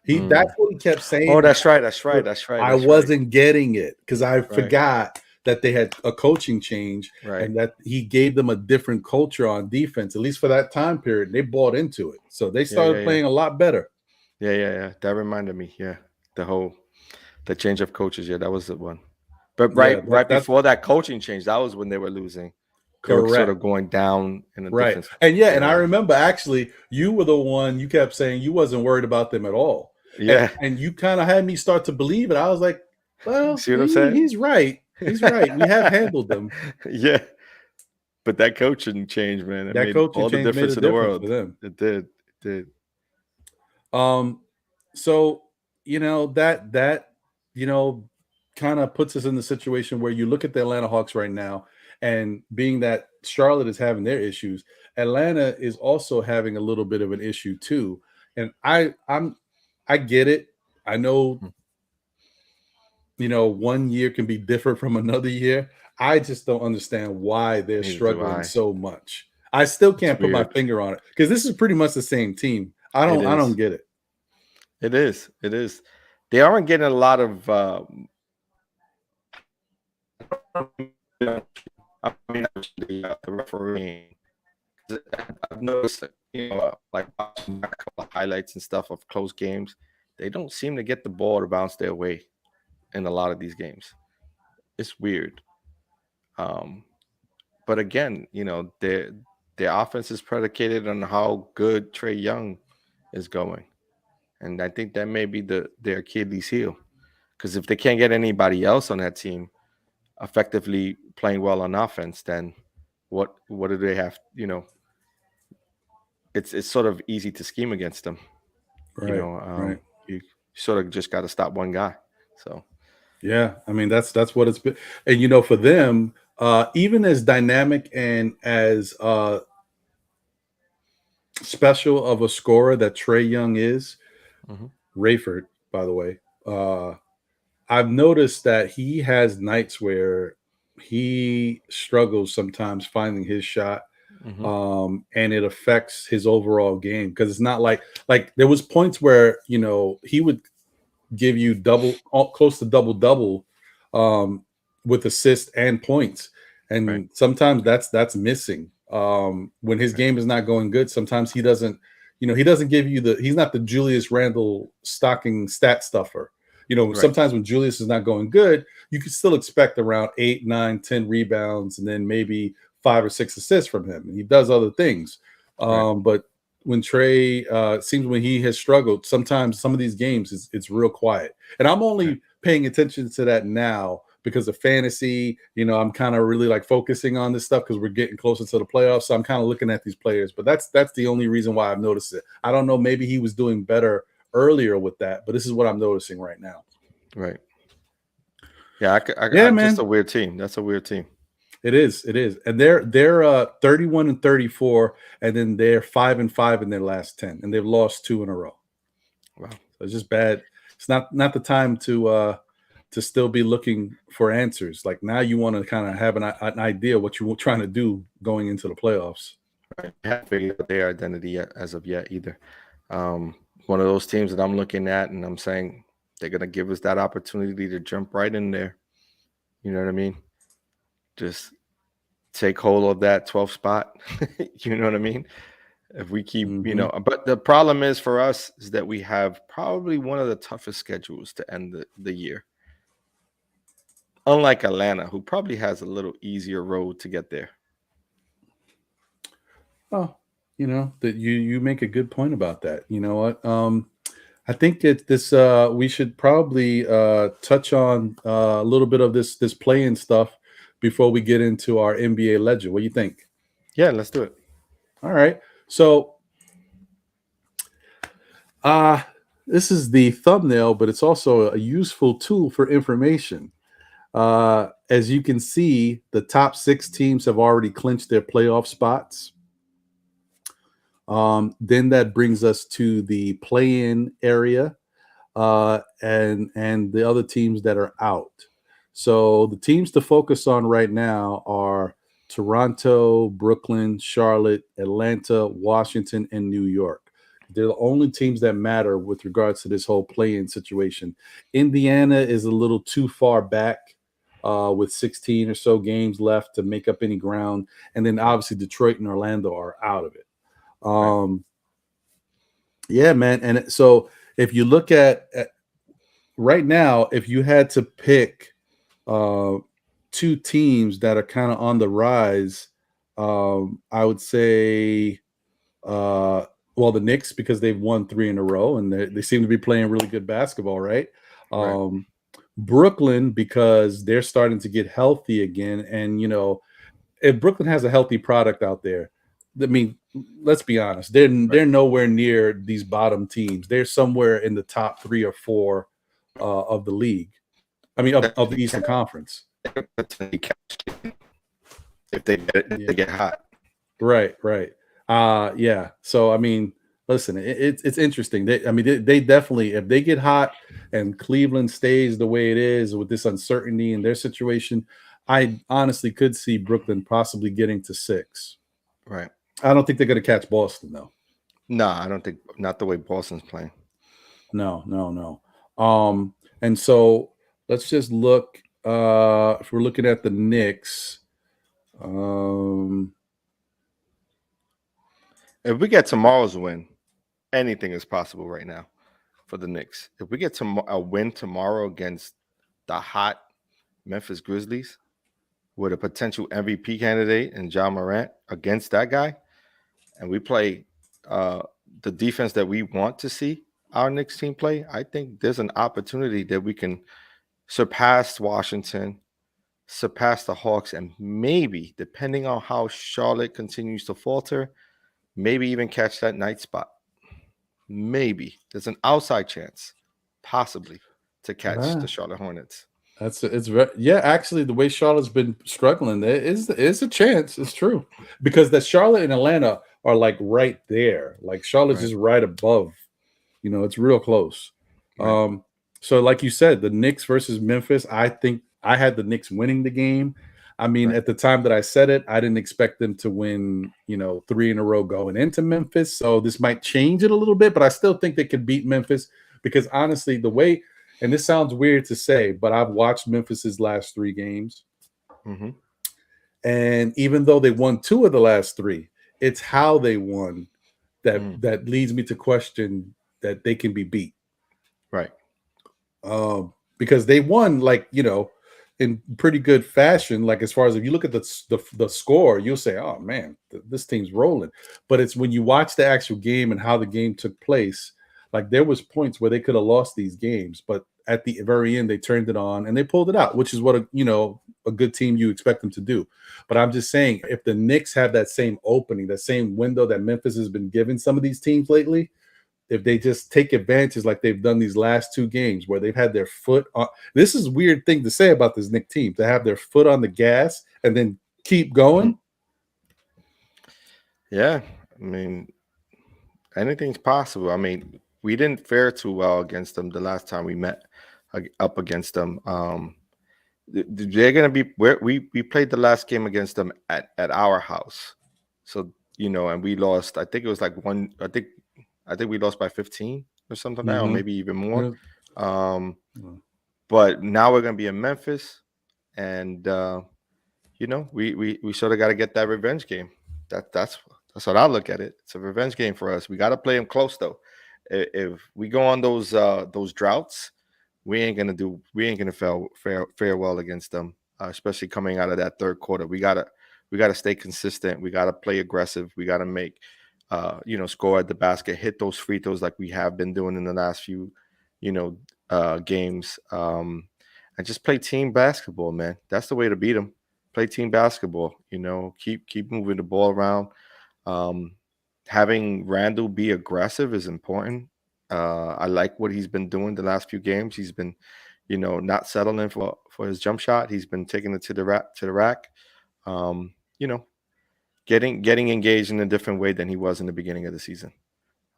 Mm. That's what he kept saying. Oh, that's right. I wasn't getting it because I Right. forgot that they had a coaching change Right. and that he gave them a different culture on defense, at least for that time period. They bought into it. So they started playing a lot better. Yeah. That reminded me. Yeah. The change of coaches. Yeah, that was the one. But right That's before that coaching change, that was when they were losing. They were sort correct. of going down in a Right. different. And and I remember actually you were the one you kept saying you wasn't worried about them at all. Yeah. And you kind of had me start to believe it. I was like, well, See what I'm saying? he's right. He's right. We have handled them. Yeah. But that coaching change, man, it That made coaching all the change made difference a in the difference world. for them. It did. It did. So that kind of puts us in the situation where you look at the Atlanta Hawks right now, and being that Charlotte is having their issues, Atlanta is also having a little bit of an issue too. And I get it. I know, 1 year can be different from another year. I just don't understand why they're Neither do struggling I. so much. I still can't put my weird. finger on it because this is pretty much the same team. I don't get it. It is. They aren't getting a lot of. I mean, the refereeing. I've noticed that, like watching a couple of highlights and stuff of close games, they don't seem to get the ball to bounce their way in a lot of these games. It's weird. But again, their offense is predicated on how good Trae Young is going, and I think that may be their Achilles heel. Because if they can't get anybody else on that team effectively playing well on offense, then what do they have? It's sort of easy to scheme against them. Right. Right. You sort of just got to stop one guy. So Yeah, I mean that's what it's been, and for them, even as dynamic and as special of a scorer that Trae Young is, Rayford, by the way, I've noticed that he has nights where he struggles sometimes finding his shot, and it affects his overall game because it's not like there was points where he would give you close to double with assists and points, and sometimes that's missing when his game is not going good. Sometimes he doesn't give you he's not the Julius Randle stocking stat stuffer. Sometimes when Julius is not going good, you can still expect around 8, 9, 10 rebounds and then maybe 5 or 6 assists from him. He does other things, but when Trae seems when he has struggled, sometimes some of these games it's real quiet. And I'm only paying attention to that now because of fantasy. I'm kind of really like focusing on this stuff because we're getting closer to the playoffs. So I'm kind of looking at these players, but that's the only reason why I've noticed it. I don't know, maybe he was doing better earlier with that, but this is what I'm noticing right now. Right. Yeah, man. Just a weird team. That's a weird team. It is, and they're 31-34, and then they're 5-5 in their last 10, and they've lost 2 in a row. Wow, so it's just bad. It's not the time to still be looking for answers. Like now, you want to kind of have an idea what you're trying to do going into the playoffs. Right, they haven't figured out their identity as of yet either. One of those teams that I'm looking at, and I'm saying they're gonna give us that opportunity to jump right in there. You know what I mean? Just take hold of that 12th spot. You know what I mean? If we keep, but the problem is for us is that we have probably one of the toughest schedules to end the year. Unlike Atlanta, who probably has a little easier road to get there. Oh, that you make a good point about that. You know what? I think we should probably touch on a little bit of this play-in stuff before we get into our NBA legend. What do you think? Yeah, let's do it. All right. So this is the thumbnail, but it's also a useful tool for information. As you can see, the top 6 teams have already clinched their playoff spots. Then that brings us to the play-in area, and the other teams that are out. So the teams to focus on right now are Toronto, Brooklyn, Charlotte, Atlanta, Washington, and New York. They're the only teams that matter with regards to this whole play-in situation. Indiana is a little too far back with 16 or so games left to make up any ground. And then Right. obviously Detroit and Orlando are out of it. Right. Yeah, man. And so if you look at right now, if you had to pick uh, two teams that are kind of on the rise, I would say, well, the Knicks because they've won 3 in a row and they seem to be playing really good basketball, right? Right. Brooklyn because they're starting to get healthy again, and if Brooklyn has a healthy product out there, I mean, let's be honest, they're nowhere near these bottom teams. They're somewhere in the top 3 or 4 of the league. I mean, of the Eastern Conference. If they get hot. Right. Yeah. So I mean, listen, it's interesting. They definitely, if they get hot and Cleveland stays the way it is with this uncertainty in their situation, I honestly could see Brooklyn possibly getting to 6. Right. I don't think they're going to catch Boston though. No, I don't think not the way Boston's playing. No. And so let's just look. If we're looking at the Knicks, if we get tomorrow's win, anything is possible right now for the Knicks. If we get a win tomorrow against the hot Memphis Grizzlies with a potential MVP candidate and John Morant against that guy, and we play the defense that we want to see our Knicks team play, I think there's an opportunity that we can surpass Washington, surpass the Hawks, and maybe, depending on how Charlotte continues to falter, maybe even catch that night spot. Maybe there's an outside chance, possibly, to catch the Charlotte Hornets. Actually, the way Charlotte's been struggling, there is a chance. It's true because the Charlotte and Atlanta are like right there. Like Charlotte's just right above. It's real close. Right. So like you said, the Knicks versus Memphis, I think I had the Knicks winning the game. I mean, Right. at the time that I said it, I didn't expect them to win, 3 in a row going into Memphis. So this might change it a little bit, but I still think they could beat Memphis because honestly, the way, and this sounds weird to say, but I've watched Memphis's last 3 games. Mm-hmm. And even though they won 2 of the last 3, it's how they won that leads me to question that they can be beat. Right. Because they won in pretty good fashion. Like as far as if you look at the score, you'll say, "Oh man, this team's rolling." But it's when you watch the actual game and how the game took place. Like there was points where they could have lost these games, but at the very end they turned it on and they pulled it out, which is what a good team you expect them to do. But I'm just saying, if the Knicks have that same opening, that same window that Memphis has been giving some of these teams lately, if they just take advantage like they've done these last 2 games where they've had their foot on, this is a weird thing to say about this Knicks team, to have their foot on the gas and then keep going. Yeah, I mean, anything's possible. I mean, we didn't fare too well against them the last time we met up against them. They're gonna be where we played the last game against them at our house, so and we lost. I think it was like one. I think we lost by 15 or something now, or maybe even more. But now we're gonna be in Memphis, and we sort of got to get that revenge game. That's what I look at it. It's a revenge game for us. We got to play them close though. If we go on those droughts, we ain't gonna fare well against them, especially coming out of that third quarter. We gotta stay consistent. We gotta play aggressive. We gotta make score at the basket, hit those free throws like we have been doing in the last few games, and just play team basketball, man. That's the way to beat them. Play team basketball. Keep moving the ball around. Having Randall be aggressive is important. I like what he's been doing the last few games. He's been, not settling for his jump shot. He's been taking it to the rack. Getting engaged in a different way than he was in the beginning of the season.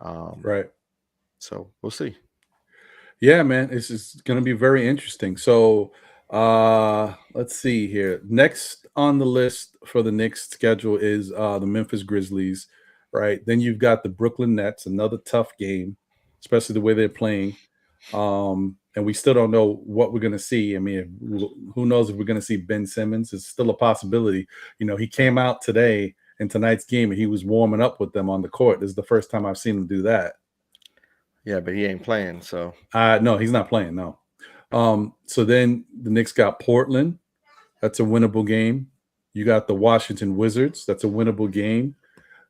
Right. So we'll see. Yeah, man, it's going to be very interesting. So Let's see here. Next on the list for the Knicks schedule is the Memphis Grizzlies, right? Then you've got the Brooklyn Nets, another tough game, especially the way they're playing. And we still don't know what we're going to see. I mean, who knows if we're going to see Ben Simmons? It's still a possibility. You know, he came out today in tonight's game and he was warming up with them on the court. This is the first time I've seen him do that. Yeah, but he ain't playing, so No, he's not playing. No. So then the Knicks got Portland. That's a winnable game. You got the Washington Wizards. That's a winnable game.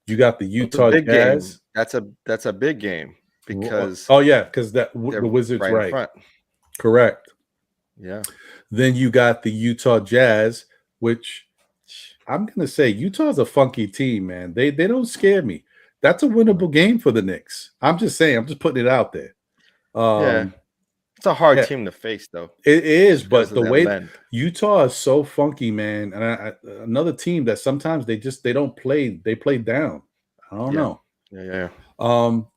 You got the Utah Jazz. Game. That's a big game because because the Wizards right in front. Correct. Yeah. Then you got the Utah Jazz, which I'm gonna say Utah's a funky team, man. They don't scare me. That's a winnable game for the Knicks. I'm just saying. I'm just putting it out there. Yeah. It's a hard team to face, though. It is, but the way Utah is so funky, man. And another team that sometimes they don't play. They play down. I don't know. Yeah.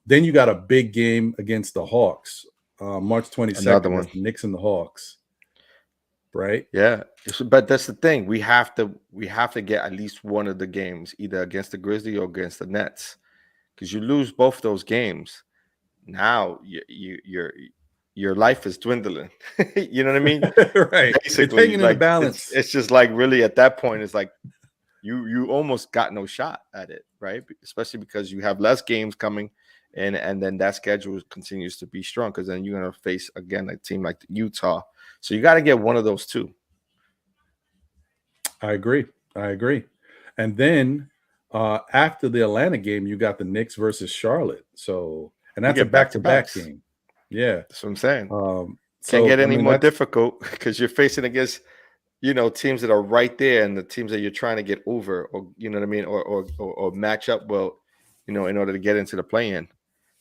Then you got a big game against the Hawks, March 22nd. The Knicks and the Hawks, right? Yeah, but that's the thing. We have to get at least one of the games, either against the Grizzlies or against the Nets, because you lose both those games. Now your life is dwindling. You know what I mean? Right. Basically, it's hanging in balance. It's just like really at that point, it's like you almost got no shot at it, right? Especially because you have less games coming, and then that schedule continues to be strong because then you're gonna face again a team like Utah. So you got to get one of those two. I agree. And then after the Atlanta game, you got the Knicks versus Charlotte. So and that's a back-to-back game. Yeah, that's what I'm saying. Can't get any more difficult because you're facing against, teams that are right there and the teams that you're trying to get over, or you know what I mean, or match up well, in order to get into the play-in.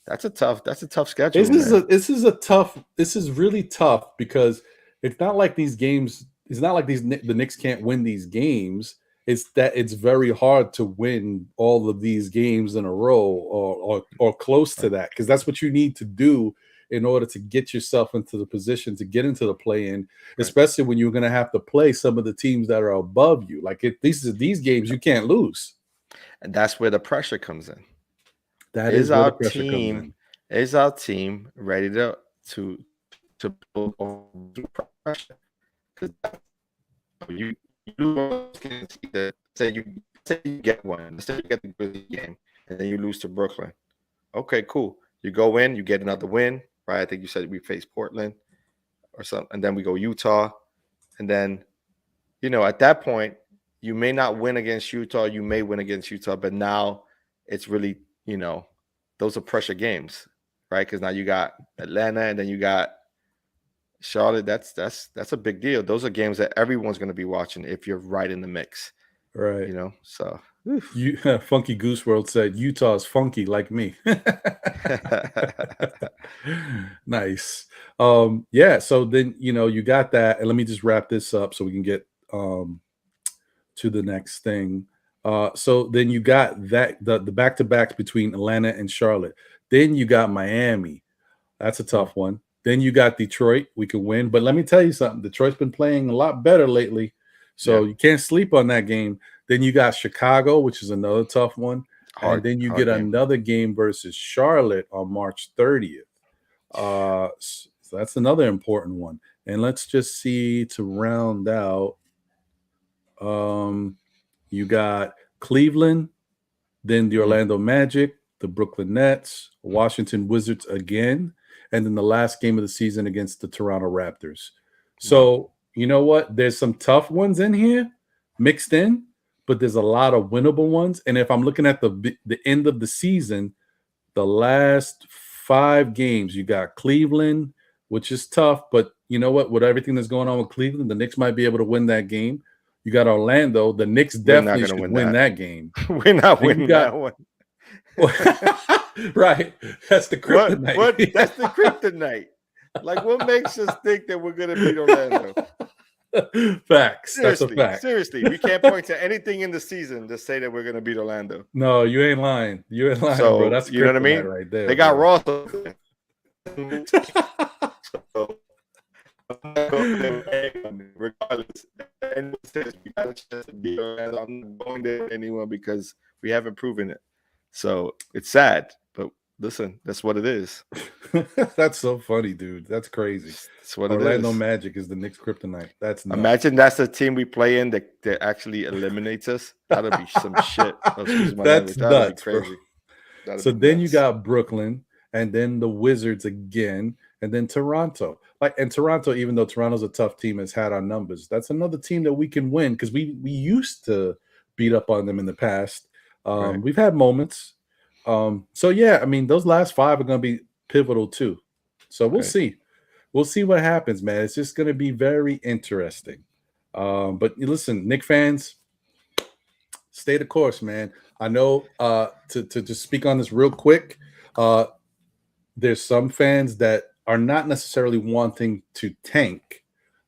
That's a tough schedule. This is really tough because it's not like these games. It's not like the Knicks can't win these games. It's that it's very hard to win all of these games in a row or close to that, because that's what you need to do in order to get yourself into the position to get into the play-in, especially when you're going to have to play some of the teams that are above you. Like these games you can't lose, and that's where the pressure comes in. That is where the pressure comes in. Is our team ready to build pressure? Because you say you get one, let's say you get the Grizzlies game, and then you lose to Brooklyn. Okay, cool. You go in, you get another win, right? I think you said we face Portland or something, and then we go Utah, and then at that point you may not win against Utah, you may win against Utah, but now it's really those are pressure games, right? Because now you got Atlanta and then you got Charlotte. That's a big deal. Those are games that everyone's going to be watching if you're right in the mix, right? So Funky Goose World said Utah is funky like me. Nice. Yeah. So then you got that, and let me just wrap this up so we can get to the next thing. So then you got that the back-to-backs between Atlanta and Charlotte. Then you got Miami. That's a tough one. Then you got Detroit. We could win. But let me tell you something. Detroit's been playing a lot better lately. So you can't sleep on that game. Then you got Chicago, which is another tough one. And then you get another game versus Charlotte on March 30th. So that's another important one. And let's just see to round out. You got Cleveland, then the Orlando Magic, the Brooklyn Nets, Washington Wizards again, and then the last game of the season against the Toronto Raptors. So, you know what? There's some tough ones in here mixed in, but there's a lot of winnable ones. And if I'm looking at the end of the season, the last 5 games, you got Cleveland, which is tough, but you know what? With everything that's going on with Cleveland, the Knicks might be able to win that game. You got Orlando. The Knicks definitely should win that game. We're not winning that one. Right. That's the kryptonite. That's the kryptonite. Like, what makes us think that we're going to beat Orlando? Facts. Seriously, that's a fact. Seriously, we can't point to anything in the season to say that we're going to beat Orlando. No, you ain't lying. You ain't lying, so, bro. That's you know what I mean? Right there. They got Ross. regardless, and says we got a chance to beat our ass, I'm not going there with anyone because we haven't proven it. So it's sad, but listen, that's what it is. That's so funny, dude. That's crazy. That's what it Orlando is. Magic is the Knicks kryptonite. That's nuts. Imagine that's the team we play in that actually eliminates us. That'll be some shit. Excuse my That's language. That'll be nuts, bro. crazy. That'll So be then you nuts. got Brooklyn, and then the Wizards again, and then Toronto. And Toronto, even though Toronto's a tough team, has had our numbers. That's another team that we can win because we used to beat up on them in the past. Right. We've had moments. So yeah, I mean, those last 5 are going to be pivotal too. So we'll Right. see. We'll see what happens, man. It's just going to be very interesting. But listen, Knicks fans, stay the course, man. I know to just speak on this real quick, there's some fans that are not necessarily wanting to tank,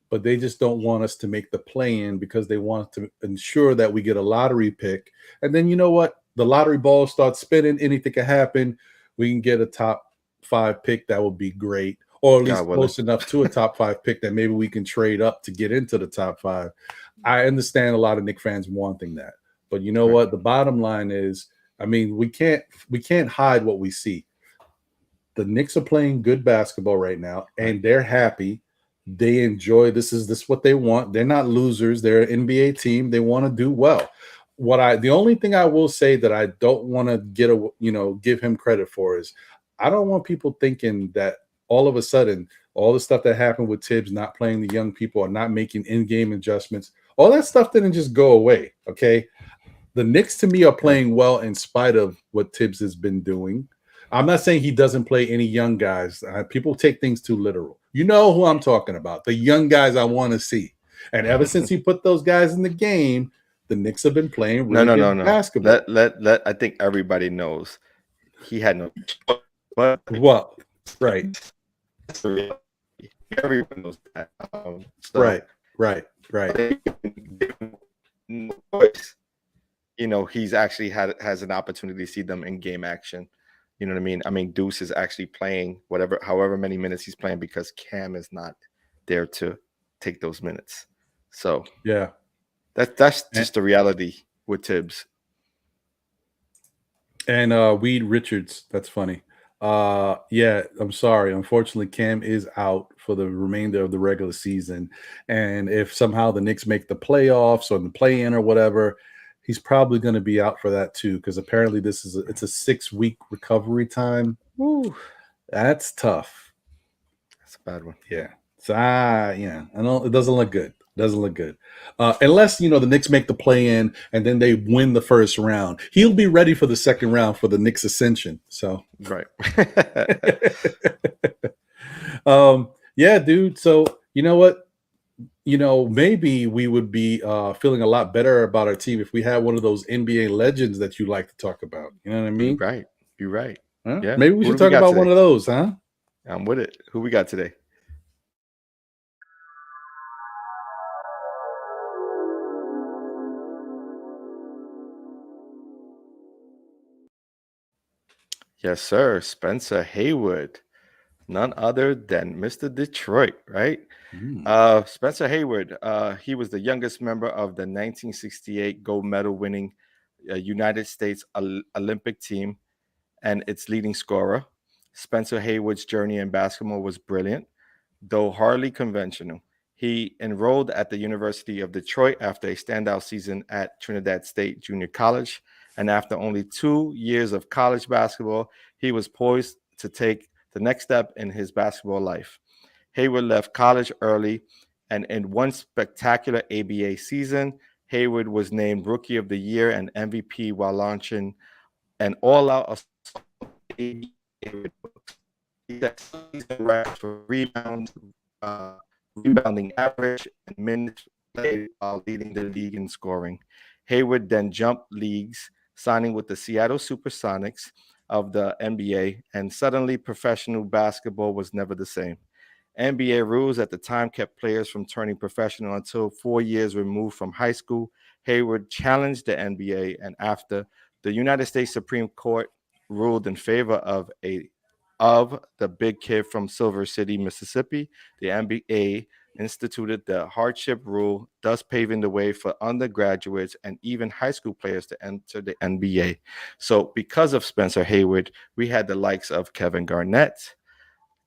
but they just don't want us to make the play-in because they want to ensure that we get a lottery pick. And then you know what? The lottery ball starts spinning, anything can happen. We can get a top 5 pick, that would be great. Or at least close enough to a top 5 pick that maybe we can trade up to get into the top 5. I understand a lot of Knicks fans wanting that. But you know what? The bottom line is, I mean, we can't hide what we see. The Knicks are playing good basketball right now, and they're happy. They enjoy this is what they want. They're not losers. They're an NBA team. They want to do well. The only thing I will say that I don't want to give him credit for is I don't want people thinking that all of a sudden all the stuff that happened with Tibbs not playing the young people or not making in-game adjustments, all that stuff didn't just go away. Okay. The Knicks to me are playing well in spite of what Tibbs has been doing. I'm not saying he doesn't play any young guys. People take things too literal. You know who I'm talking about. The young guys I want to see. And ever since he put those guys in the game, the Knicks have been playing really good basketball. Let I think everybody knows he had no choice. But well, right. Everyone knows that. Right. No choice. You know, he's actually has an opportunity to see them in game action. You know what I mean? I mean, Deuce is actually playing however many minutes he's playing because Cam is not there to take those minutes. So yeah, that's just the reality with Tibbs. And Weed Richards, that's funny. Yeah, I'm sorry. Unfortunately, Cam is out for the remainder of the regular season. And if somehow the Knicks make the playoffs or the play-in or whatever, he's probably going to be out for that too, because apparently it's a 6-week recovery time. Woo. That's tough. That's a bad one. Yeah. So I know it doesn't look good. Doesn't look good. Unless, the Knicks make the play-in and then they win the first round. He'll be ready for the second round for the Knicks ascension. So right. Yeah, dude. So you know what? Maybe we would be feeling a lot better about our team if we had one of those NBA legends that you like to talk about. You know what I mean? You're right. Huh? Yeah. Maybe we should talk about one of those, huh? I'm with it. Who we got today? Yes, sir. Spencer Haywood. None other than Mr. Detroit, right? Spencer Haywood, he was the youngest member of the 1968 gold medal winning United States Olympic team and its leading scorer. Spencer Haywood's journey in basketball was brilliant, though hardly conventional. He enrolled at the University of Detroit after a standout season at Trinidad State Junior College. And after only 2 years of college basketball, he was poised to take the next step in his basketball life. Haywood left college early, and in one spectacular ABA season, Haywood was named Rookie of the Year and MVP while launching an all-out assault on the ABA books. He set season records for rebounding average, and minutes played while leading the league in scoring. Haywood then jumped leagues, signing with the Seattle Supersonics of the NBA, and suddenly professional basketball was never the same. NBA rules at the time kept players from turning professional until 4 years removed from high school. Haywood challenged the NBA, and after the United States Supreme Court ruled in favor of of the big kid from Silver City, Mississippi, the NBA instituted the hardship rule, thus paving the way for undergraduates and even high school players to enter the NBA. So, because of Spencer Haywood, we had the likes of Kevin Garnett,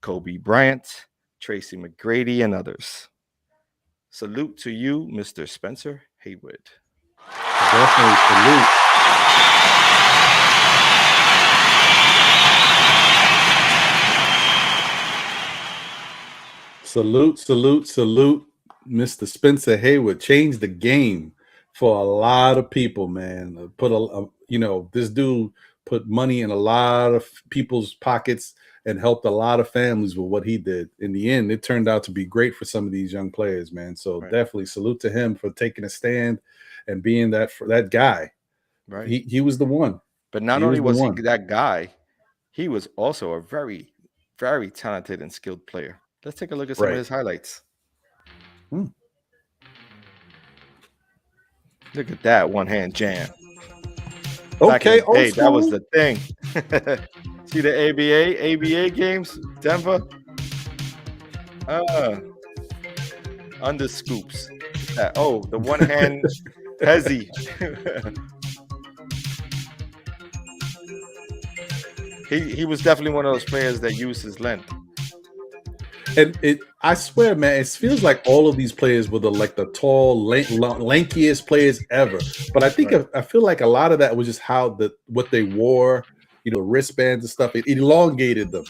Kobe Bryant, Tracy McGrady, and others. Salute to you, Mr. Spencer Haywood. Definitely salute. Salute, Mr. Spencer Haywood. Changed the game for a lot of people, man. This dude put money in a lot of people's pockets and helped a lot of families with what he did. In the end, it turned out to be great for some of these young players, man. So definitely salute to him for taking a stand and being that guy. Right. He was the one. But not only was he that guy, he was also a very, very talented and skilled player. Let's take a look at some of his highlights. Look at that one-hand jam. Okay, hey, that was the thing. See the ABA games, Denver? Under scoops. Oh, the one-hand Hezzy. He was definitely one of those players that used his length. And I swear, man, it feels like all of these players were the tall, lankiest players ever. But I think I feel like a lot of that was just how what they wore, wristbands and stuff. It elongated them.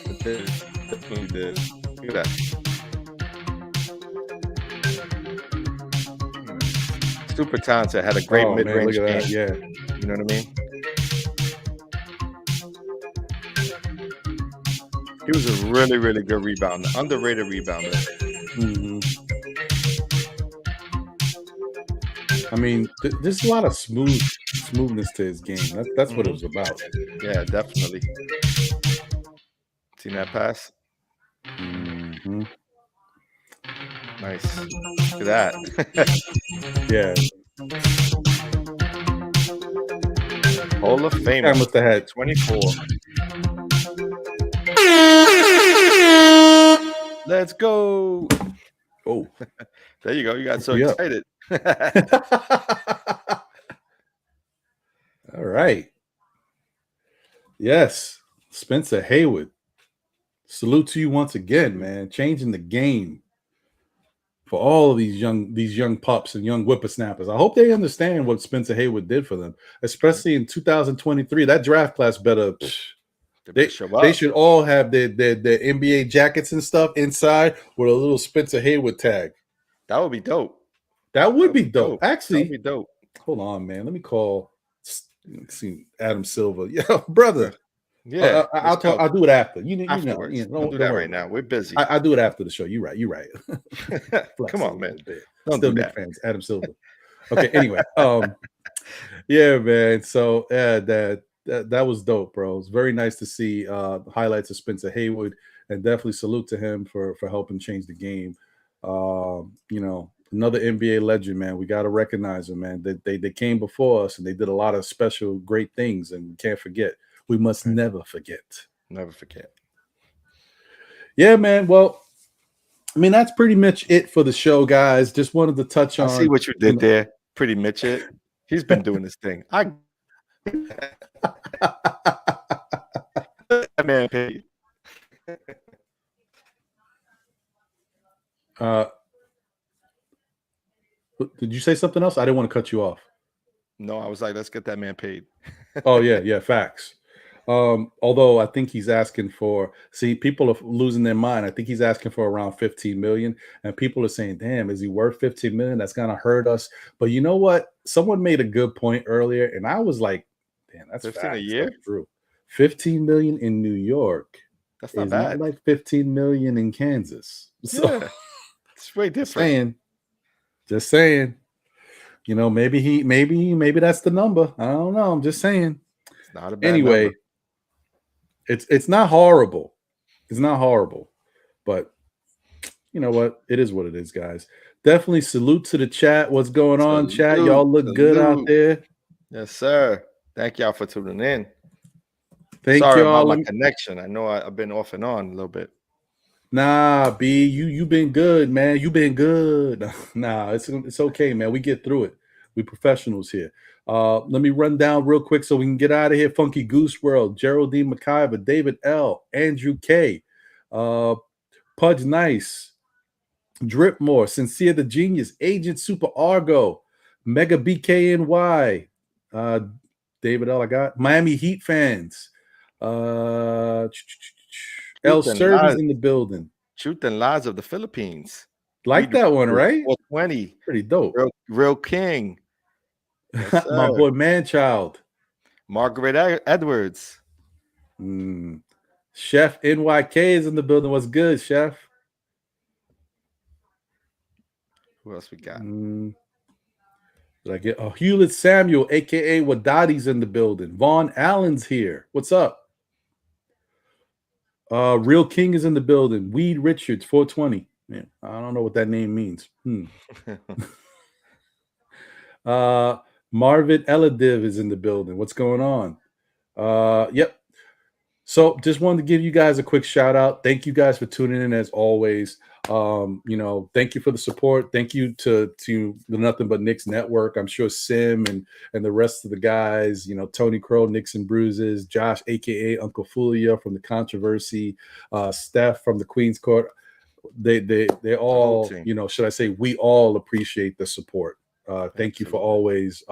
It did. Definitely did. Look at that. Super talented. Had a great mid-range game. That, yeah. You know what I mean? He was a really, really good rebounder, underrated rebounder. Mm-hmm. I mean, there's a lot of smoothness to his game. That's what it was about. Yeah, definitely. Seen that pass? Mm-hmm. Nice. Look at that. Yeah. Hall of Fame. I must have had 24. Let's go. Oh, there you go. You got so excited. All right. Yes. Spencer Haywood. Salute to you once again, man. Changing the game for all of these young pups and young whippersnappers. I hope they understand what Spencer Haywood did for them, especially in 2023. That draft class better. They should all have their NBA jackets and stuff inside with a little Spencer Haywood tag. That would be dope. That would be dope. Actually, that would be dope. Hold on, man. Let me call. See Adam Silver. Yeah, brother. Yeah, I'll talk. I'll do it after. Don't do that right now. We're busy. I'll do it after the show. You're right. Come on, man. Still Knicks fans. Adam Silver. Okay. Anyway, yeah, man. So that was dope, bro. It's very nice to see highlights of Spencer Haywood, and definitely salute to him for helping change the game. Another NBA legend, man. We got to recognize him, man. They came before us and they did a lot of special, great things, and we can't forget. We must never forget. Never forget. Yeah, man. Well, I mean, that's pretty much it for the show, guys. Just wanted to touch on. I see what you did there. Pretty much it. He's been doing this thing. Man paid. Did you say something else? I didn't want to cut you off. No, I was like, let's get that man paid. Oh yeah, facts. Although I think he's asking for, people are losing their mind. I think he's asking for around 15 million, and people are saying, damn, is he worth 15 million? That's gonna hurt us. But you know what? Someone made a good point earlier, and I was like, damn, that's 15 a year. That's true. 15 million in New York. That's not bad. Not like 15 million in Kansas. So yeah. It's way different. Just saying. Maybe that's the number. I don't know. I'm just saying. It's not a bad number. It's not horrible. It's not horrible. But you know what? It is what it is, guys. Definitely salute to the chat. What's going on, chat? Y'all look good out there. Yes, sir. Thank y'all for tuning in. Thank Sorry y'all. about my connection. I know I've been off and on a little bit. Nah, B, you been good, man. You been good. Nah, it's okay, man. We get through it. We professionals here. Let me run down real quick so we can get out of here. Funky Goose World, Geraldine McIver, David L, Andrew K, Pudge Nice, Dripmore, Sincere the Genius, Agent Super Argo, Mega BKNY, David L. I got Miami Heat fans. El Truth and Serv is lies, in the building. truth and lies of the Philippines. Like that one, right? 420. Pretty dope. Real King. Yes, My sir. boy Manchild. Margaret Edwards. Chef NYK is in the building. What's good, Chef? Who else we got? Did I get Hewlett Samuel, aka Wadadi's in the building. Vaughn Allen's here. What's up? Real King is in the building. Weed Richards, 420. Man, I don't know what that name means. Marvin Eladiv is in the building. What's going on? Yep. So just wanted to give you guys a quick shout out. Thank you guys for tuning in as always. Thank you for the support. Thank you to the Nothing But Knicks Network. I'm sure Sim and the rest of the guys, Tony Crow, Knicks and Bruises, Josh, aka Uncle Fulia from the Controversy, Steph from the Queen's Court. They all, should I say, we all appreciate the support. Thank you for always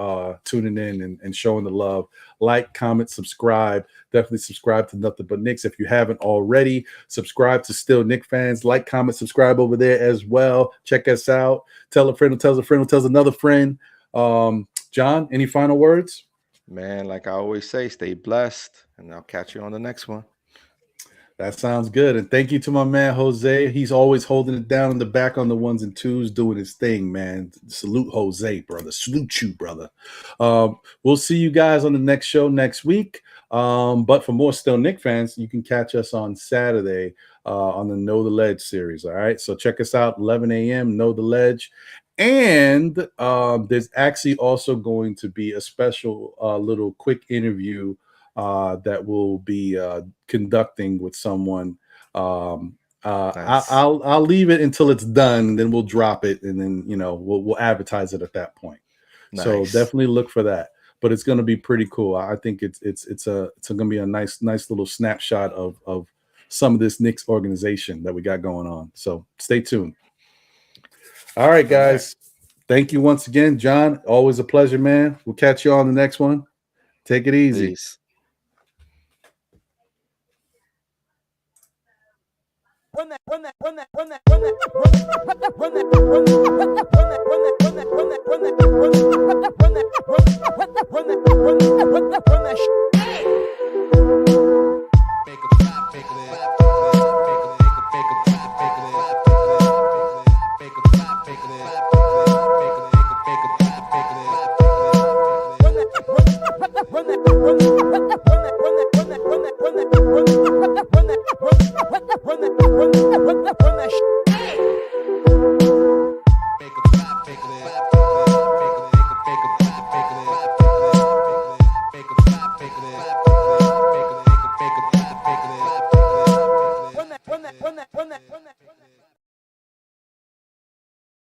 tuning in and showing the love. Like, comment, subscribe. Definitely subscribe to Nothing But Knicks if you haven't already. Subscribe to Still Knicks Fans. Like, comment, subscribe over there as well. Check us out. Tell a friend who tells a friend who tells another friend. John, any final words? Man, like I always say, stay blessed, and I'll catch you on the next one. That sounds good. And thank you to my man, Jose. He's always holding it down in the back on the ones and twos, doing his thing, man. Salute, Jose, brother. Salute you, brother. We'll see you guys on the next show next week. But for more Still Knicks fans, you can catch us on Saturday on the Know the Ledge series. All right. So check us out, 11 a.m., Know the Ledge. And there's actually also going to be a special little quick interview that will be conducting with someone. Nice. I'll leave it until it's done, then we'll drop it, and then we'll advertise it at that point. Nice. So definitely look for that. But it's going to be pretty cool. I think it's going to be a nice little snapshot of some of this Knicks organization that we got going on. So stay tuned. All right, guys. Thank you once again, John. Always a pleasure, man. We'll catch you on the next one. Take it easy. Peace. Run that.